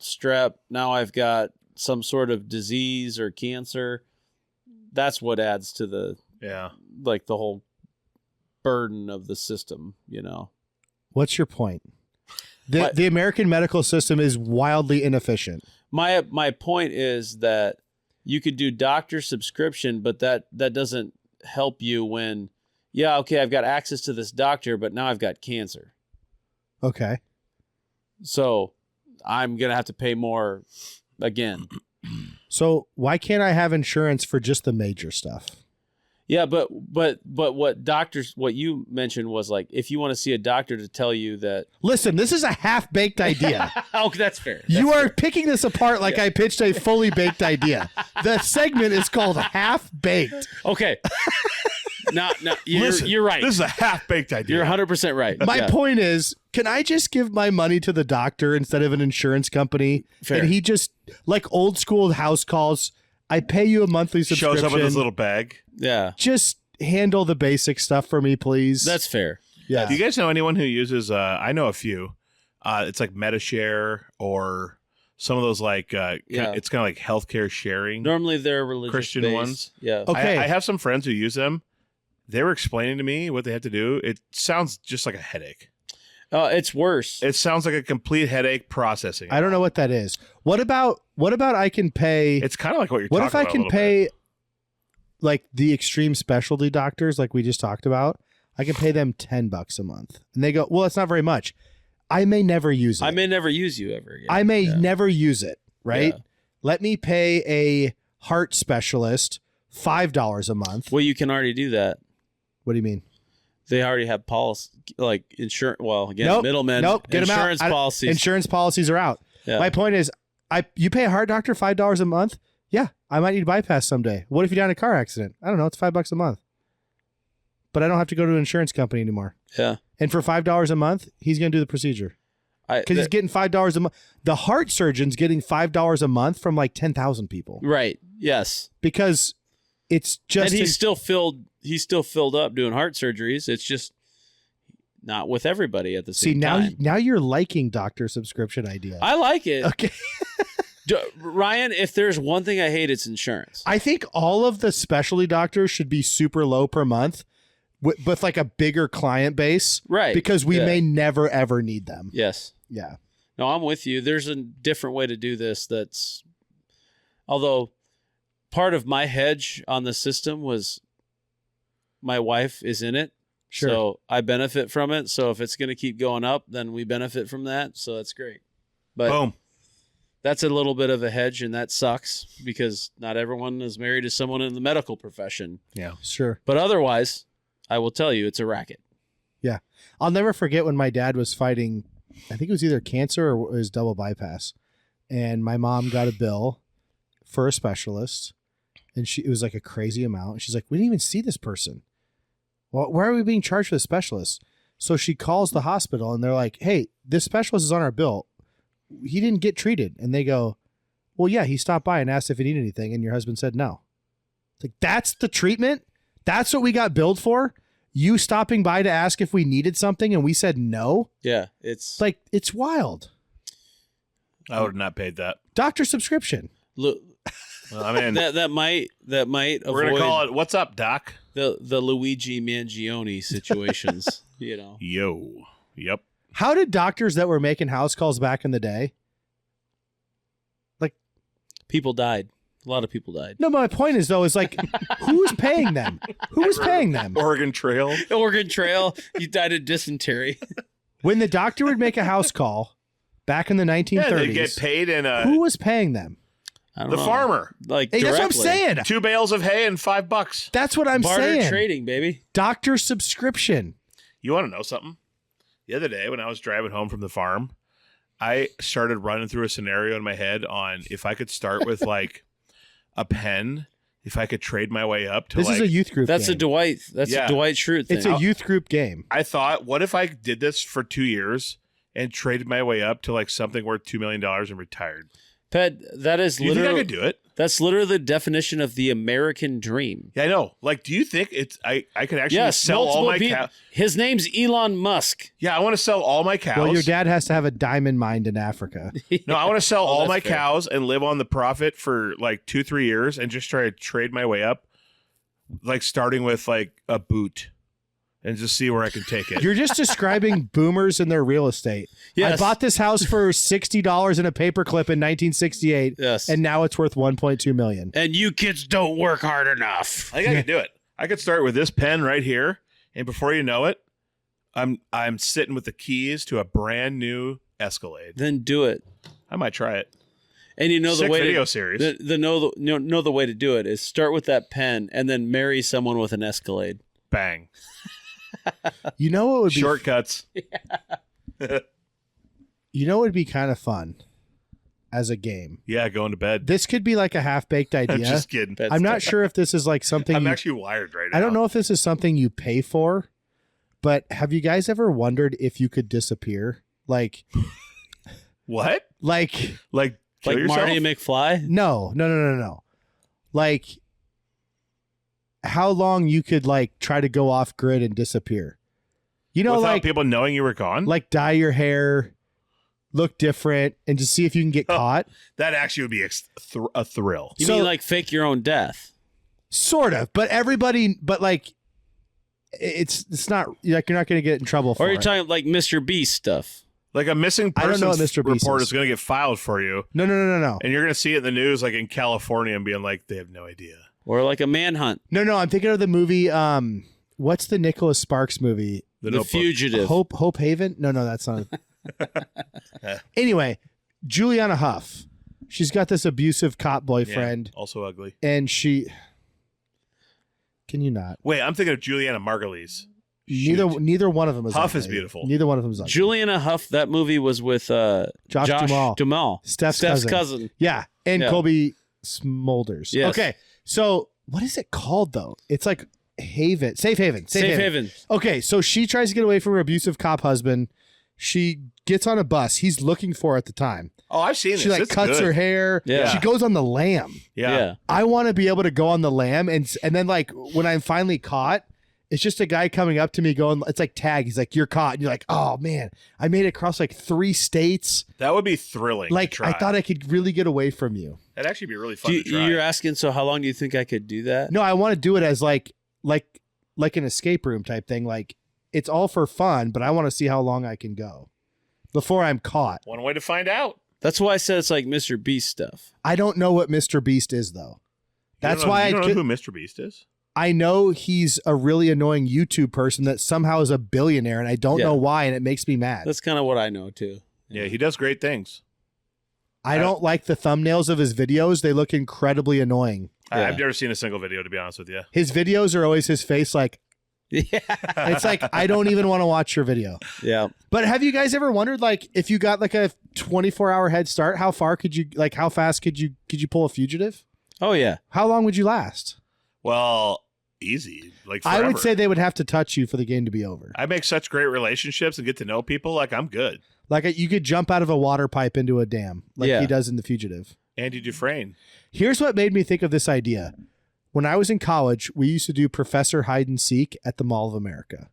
strep. Now I've got some sort of disease or cancer. That's what adds to the whole burden of the system, What's your point? The American medical system is wildly inefficient. My point is that you could do doctor subscription, but that doesn't help you when, I've got access to this doctor, but now I've got cancer. Okay. So I'm going to have to pay more again. So why can't I have insurance for just the major stuff? Yeah, but what you mentioned was like, if you want to see a doctor to tell you that. Listen, this is a half-baked idea. Oh, that's fair. You are picking this apart like I pitched a fully baked idea. The segment is called half-baked. Okay. No, Listen, you're right. This is a half-baked idea. You're 100% right. My point is, can I just give my money to the doctor instead of an insurance company? Fair. And he just, like old school house calls, I pay you a monthly subscription. Shows up with his little bag. Yeah. Just handle the basic stuff for me, please. That's fair. Yeah. Do you guys know anyone who uses, I know a few, it's like MetaShare or some of those like Yeah. it's kind of like healthcare sharing. Normally they're religious Christian based. ones. Yeah. Okay. I have some friends who use them. They were explaining to me what they have to do. It sounds just like a headache. It's worse. It sounds like a complete headache processing. I don't know what that is. What about I can pay? It's kind of like what you're What talking if I about a can little pay bit. like the extreme specialty doctors like we just talked about? I can pay them $10 a month. And they go, well, that's not very much. I may never use it. I may never use you ever again. I may Yeah. never use it, right? Yeah. Let me pay a heart specialist $5 a month. Well, you can already do that. What do you mean? They already have policy, like insurance. Well, again, Nope. middlemen. Nope. Get 'em out. Insurance policies. Insurance policies are out. Yeah. My point is, you pay a heart doctor $5 a month. Yeah, I might need bypass someday. What if you die in a car accident? I don't know. It's $5 a month, but I don't have to go to an insurance company anymore. Yeah. And for $5 a month, he's going to do the procedure because he's getting $5 a month. The heart surgeon's getting $5 a month from like 10,000 people right. Yes. because it's just And he's still filled up doing heart surgeries. It's just not with everybody at the same time. now you're liking doctor subscription idea. I like it. Okay. Ryan, if there's one thing I hate, it's insurance. I think all of the specialty doctors should be super low per month with like a bigger client base. Right. Because we Yeah. may never, ever need them. Yes. Yeah. No, I'm with you. There's a different way to do this although part of my hedge on the system was my wife is in it. Sure. So I benefit from it. So if it's going to keep going up, then we benefit from that. So that's great. But Boom. that's a little bit of a hedge, and that sucks because not everyone is married to someone in the medical profession. Yeah. Sure. But otherwise, I will tell you, it's a racket. Yeah. I'll never forget when my dad was fighting, I think it was either cancer or it was double bypass. And my mom got a bill for a specialist, and it was like a crazy amount. And she's like, we didn't even see this person. Well, why are we being charged for the specialist? So she calls the hospital and they're like, hey, this specialist is on our bill. He didn't get treated. And they go, well, yeah, he stopped by and asked if he needed anything. And your husband said no. It's like, that's the treatment? That's what we got billed for? You stopping by to ask if we needed something and we said no? Yeah, it's Like, it's wild. I would have not paid that. Doctor subscription. look, Well, I mean, that might we're avoid gonna call it. What's up, Doc? the Luigi Mangione situations. Yo. Yep. How did doctors that were making house calls back in the day? People died. A lot of people died. No, my point is, though, is like, who was paying them? Who was paying them? Oregon Trail. Oregon Trail, you died of dysentery. When the doctor would make a house call back in the 1930s, Yeah, they get paid in who was paying them? I don't the know. farmer. Like Hey, that's what I'm directly. saying. 2 bales of hay and $5. That's what I'm Barter saying. trading, baby. Doctor subscription. You want to know something? The other day when I was driving home from the farm, I started running through a scenario in my head on if I could start with like a pen, if I could trade my way up to This is a youth group That's game. a Dwight. That's Yeah. a Dwight Schrute thing. It's a youth group game. I thought, what if I did this for 2 years and traded my way up to like something worth $2 million and retired? Ped, that is Do you think I literally could do it? that's literally the definition of the American dream. Yeah, I know. Like, do you think it's I could actually Yes, sell all multiple my people. cows? His name's Elon Musk. Yeah, I want to sell all my cows. Well, your dad has to have a diamond mine in Africa. No, I want to sell all that's my fair. cows and live on the profit for like 2-3 years and just try to trade my way up, like starting with like a boot and just see where I can take it. You're just describing boomers and their real estate. Yes. I bought this house for $60 in a paperclip in 1968, Yes. and now it's worth $1.2 million. And you kids don't work hard enough. I think I could do it. I could start with this pen right here, and before you know it, I'm sitting with the keys to a brand new Escalade. Then do it. I might try it. And you know the Sick way video to, series. know the way to do it is start with that pen and then marry someone with an Escalade. Bang. You know what would be Shortcuts. You know what would be kind of fun as a game? Yeah, going to bed. This could be like a half-baked I'm idea. just kidding. That's I'm not sure if this is like something I'm you, actually wired right now. I don't know if this is something you pay for, but have you guys ever wondered if you could disappear? Like What? like Kill like yourself? Marty McFly. no. Like how long you could like try to go off grid and disappear. You know, Without like people knowing you were gone? dye your hair, look different, and just see if you can get caught. That actually would be a thrill. You mean like fake your own death? Sort of, but like it's not like you're not going to get in trouble for Or you're it. talking like Mr. Beast stuff? Like a missing I don't know what persons Mr. Beast report is. is going to get filed for you, No. and you're going to see it in the news, like in California, and being like, they have no idea. Or like a manhunt? No, I'm thinking of the movie. What's the Nicholas Sparks movie? The Notebook. Fugitive. Hope Haven? No, that's not. Anyway, Juliana Huff. She's got this abusive cop boyfriend, Yeah, also ugly. and she. Can you not? Wait, I'm thinking of Juliana Margulies. Neither one of them is. Huff ugly. is beautiful. Neither one of them is ugly. Juliana Huff, that movie was with Josh Duhamel. Steph's cousin. Yeah, and Yeah. Colby Smulders. Yes. Okay, so what is it called though? It's like Safe Haven. Safe Haven. Okay, so she tries to get away from her abusive cop husband. She gets on a bus. He's looking for her at the time. Oh, I've seen She this. like It's cuts good. her hair. Yeah. She goes on the lam. Yeah. I want to be able to go on the lam, and then like when I'm finally caught, it's just a guy coming up to me going, it's like tag. He's like, "You're caught," and you're like, "Oh man, I made it across like 3 states. That would be thrilling. Like to try. I thought I could really get away from you." That'd actually be really fun to try. You're asking, so how long do you think I could do that? No, I want to do it as like an escape room type thing. Like it's all for fun, but I want to see how long I can go before I'm caught. One way to find out. That's why I said it's like Mr. Beast stuff. I don't know what Mr. Beast is though. That's why I don't know who Mr. Beast is. I know he's a really annoying YouTube person that somehow is a billionaire, and I don't know why, and it makes me mad. That's kind of what I know too. Yeah, he does great things. I don't like the thumbnails of his videos. They look incredibly annoying. Yeah. I've never seen a single video, to be honest with you. His videos are always his face like, Yeah. it's like, I don't even want to watch your video. Yeah. But have you guys ever wondered, like, if you got like a 24-hour head start, how fast could you pull a fugitive? Oh yeah. How long would you last? Well, easy. Like forever. I would say they would have to touch you for the game to be over. I make such great relationships and get to know people. Like, I'm good. Like you could jump out of a water pipe into a dam like he does in The Fugitive. Andy Dufresne. Here's what made me think of this idea. When I was in college, we used to do Professor Hide and Seek at the Mall of America.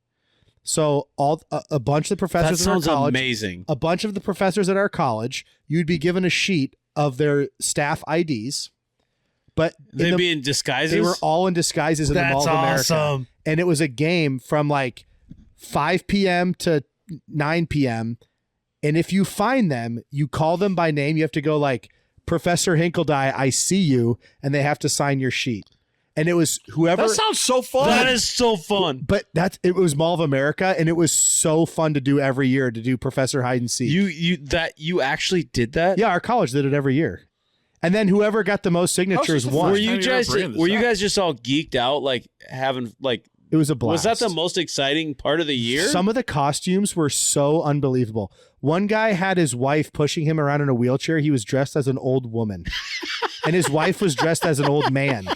So a bunch of the That professors in our sounds college, amazing. a bunch of the professors at our college, you'd be given a sheet of their staff IDs, but They'd be in disguises. they were all in disguises in the Mall of America. awesome. And it was a game from like 5 p.m. to 9 p.m. And if you find them, you call them by name. You have to go like, Professor Hinkledye, I see you. And they have to sign your sheet. And it was whoever. That sounds so fun. That is so fun. But it was Mall of America. And it was so fun to do every year to do Professor Hide and Seek. You actually did that? Yeah, our college did it every year. And then whoever got the most signatures won. Were Time you you guys ever bring this were you up. guys just all geeked out like having like It was a blast. was that the most exciting part of the year? Some of the costumes were so unbelievable. One guy had his wife pushing him around in a wheelchair. He was dressed as an old woman. And his wife was dressed as an old man.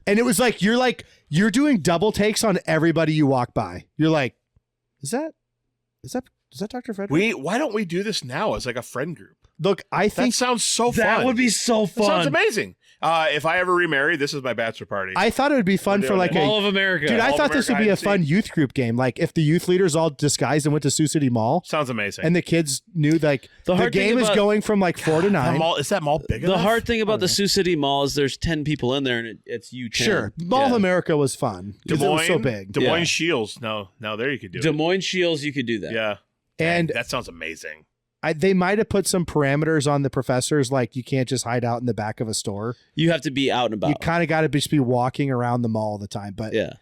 And it was like you're doing double takes on everybody you walk by. You're like, is that Dr. Frederick? Why don't we do this now as like a friend group? Look, I That think sounds so fun. that would be so That sounds fun. amazing. If I ever remarry, this is my bachelor party. I thought it would be fun We're for doing like it. Mall a of America. dude. I Mall of thought this would be America a fun youth group game. Like if the youth leaders all disguised and went to Sioux City Mall, Sounds amazing. and the kids knew like The the hard thing game is about- going from like 4 to 9. is that mall big The enough? hard thing about the Sioux City Mall is there's 10 people in there and it's you 10. Sure, Mall of America was fun Des because it Moines, was so big. Des Moines Yeah. Shields. No, there you could do Des it. Moines Shields, you could do that. Yeah. And Dang, that sounds amazing. they might have put some parameters on the professors, like you can't just hide out in the back of a store. You have to be out and about. You kind of got to just be walking around the mall all the time. But Yeah.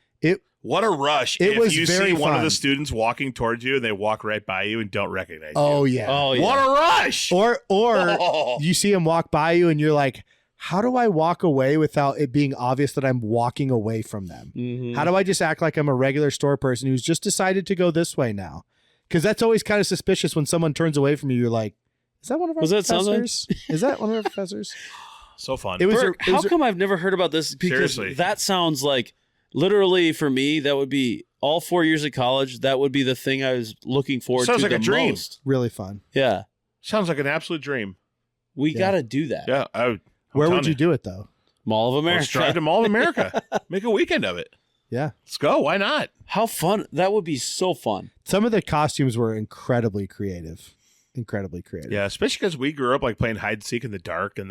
What a rush. It if was you very see one of fun. the students walking towards you and they walk right by you and don't recognize oh you. yeah, Oh yeah. What a rush. or Oh. you see him walk by you and you're like, how do I walk away without it being obvious that I'm walking away from them? Mhm. How do I just act like I'm a regular store person who's just decided to go this way now? Because that's always kind of suspicious when someone turns away from you. You're like, is that one of our Was that professors? Is that one of our professors? So fun. It was. Burke, how come I've never heard about this? Because Seriously. that sounds like literally for me, that would be all 4 years of college. That would be the thing I was looking forward Sounds to like the a dream. most. really fun. Yeah. Sounds like an absolute dream. We Yeah. got to do that. Yeah. Where would you do it though? Mall of America. Let's drive to Mall of America. Make a weekend of it. Yeah. Let's go. Why not? How fun. That would be so fun. Some of the costumes were incredibly creative. incredibly creative. Yeah, especially because we grew up like playing hide and seek in the dark and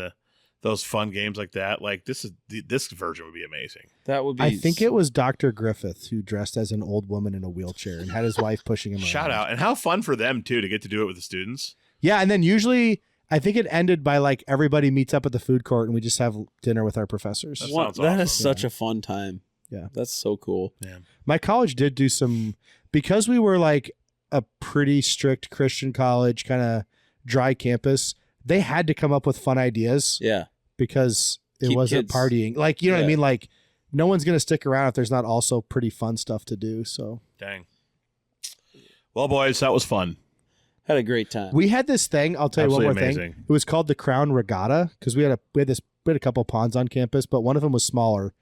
those fun games like that. Like this version would be amazing. That would be. I think it was Dr. Griffith who dressed as an old woman in a wheelchair and had his wife pushing him around. Shout out. And how fun for them too to get to do it with the students. Yeah, and then usually I think it ended by like everybody meets up at the food court and we just have dinner with our professors. That That sounds is awesome. such a fun time. Yeah. That's so cool. Yeah. My college did do some, because we were like a pretty strict Christian college, kind of dry campus, they had to come up with fun ideas Yeah. because it Keep wasn't kids- partying. Like, you know what I Yeah. mean? Like, no one's going to stick around if there's not also pretty fun stuff to do. So Dang. Well, boys, that was fun. Had a great time. we had this thing. I'll tell you one more Absolutely thing. amazing. It was called the Crown Regatta because we had a couple ponds on campus, but one of them was smaller.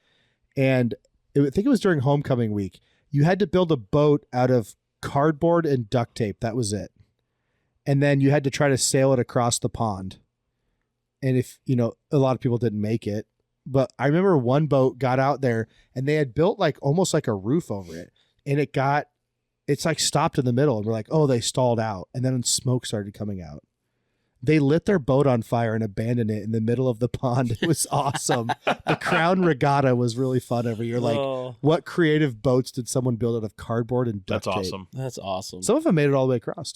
And I think it was during homecoming week. You had to build a boat out of cardboard and duct tape. That was it. And then you had to try to sail it across the pond. And if, you know, a lot of people didn't make it, but I remember one boat got out there and they had built like almost like a roof over it. And it's like stopped in the middle and we're like, oh, they stalled out. And then smoke started coming out. They lit their boat on fire and abandoned it in the middle of the pond. It was awesome. The Crown Regatta was really fun every year. Like, Oh, what creative boats did someone build out of cardboard and duct That's tape? awesome. that's awesome. Some of them made it all the way across.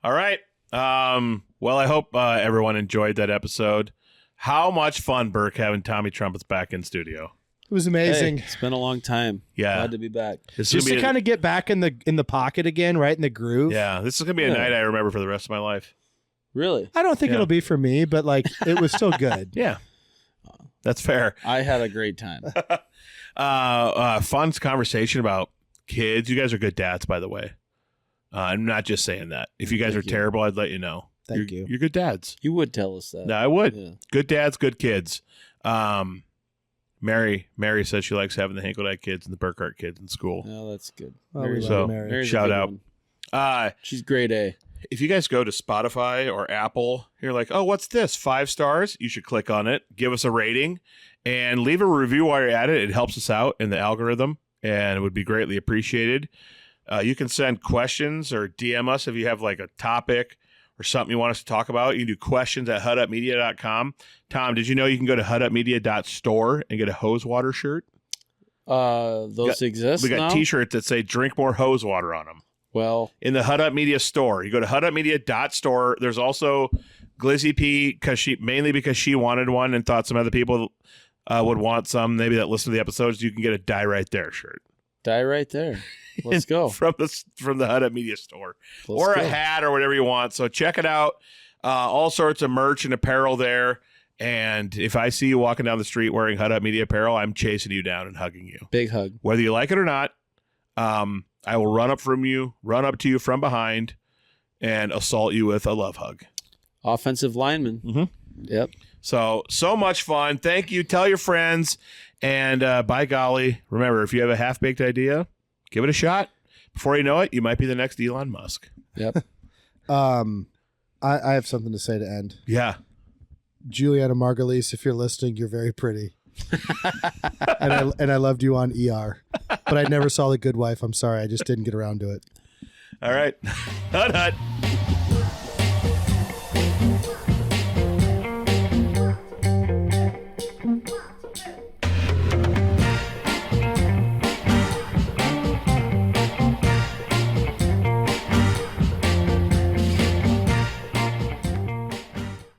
All right. Well, I hope everyone enjoyed that episode. How much fun, Burke, having Tommy Trumpets back in studio. It was amazing. Hey, it's been a long time. Yeah. Glad to be back. This is Just gonna to be kind of get back in the pocket again, right in the groove. yeah, this is going to be a Yeah. night I remember for the rest of my life. Really? I don't think Yeah. it'll be for me, but like it was still good. Yeah. That's fair. I had a great time. Fun conversation about kids. You guys are good dads, by the way. I'm not just saying that. If you guys Thank are you. terrible, I'd let you know. Thank you're, you. You're good dads. You would tell us that. No, I would. Yeah. Good dads, good kids. Mary says she likes having the Hinkledike kids and the Burkhart kids in school. Oh, that's good. Oh, we Mary's- love So, Mary. Mary's a shout good out. one. She's grade A. If you guys go to Spotify or Apple, you're like, oh, what's this? 5 stars? You should click on it, give us a rating, and leave a review while you're at it. It helps us out in the algorithm, and it would be greatly appreciated. You can send questions or DM us if you have like a topic or something you want us to talk about. You can do questions at hudupmedia.com. Tom, did you know you can go to hudupmedia.store and get a hose water shirt? Those exist We got now? T-shirts that say drink more hose water on them. Well, In the Hud Up Media store. You go to hudupmedia.store. There's also Glizzy P, mainly because she wanted one and thought some other people would want some, maybe that listen to the episodes. You can get a Die Right There shirt. die right there. Let's go. from the Hud Up Media store. Let's Or go. a hat or whatever you want. So check it out. All sorts of merch and apparel there. And if I see you walking down the street wearing Hud Up Media apparel, I'm chasing you down and hugging you. Big hug. Whether you like it or not, I will run up to you from behind and assault you with a love hug. Offensive lineman. Mhm. Yep. So much fun. Thank you. Tell your friends. And by golly, remember, if you have a half-baked idea, give it a shot. Before you know it, you might be the next Elon Musk. Yep. I have something to say to end. Yeah. Juliana Margulies, if you're listening, you're very pretty. and I loved you on ER, but I never saw The Good Wife. I'm sorry, I just didn't get around to it. All right. Hut.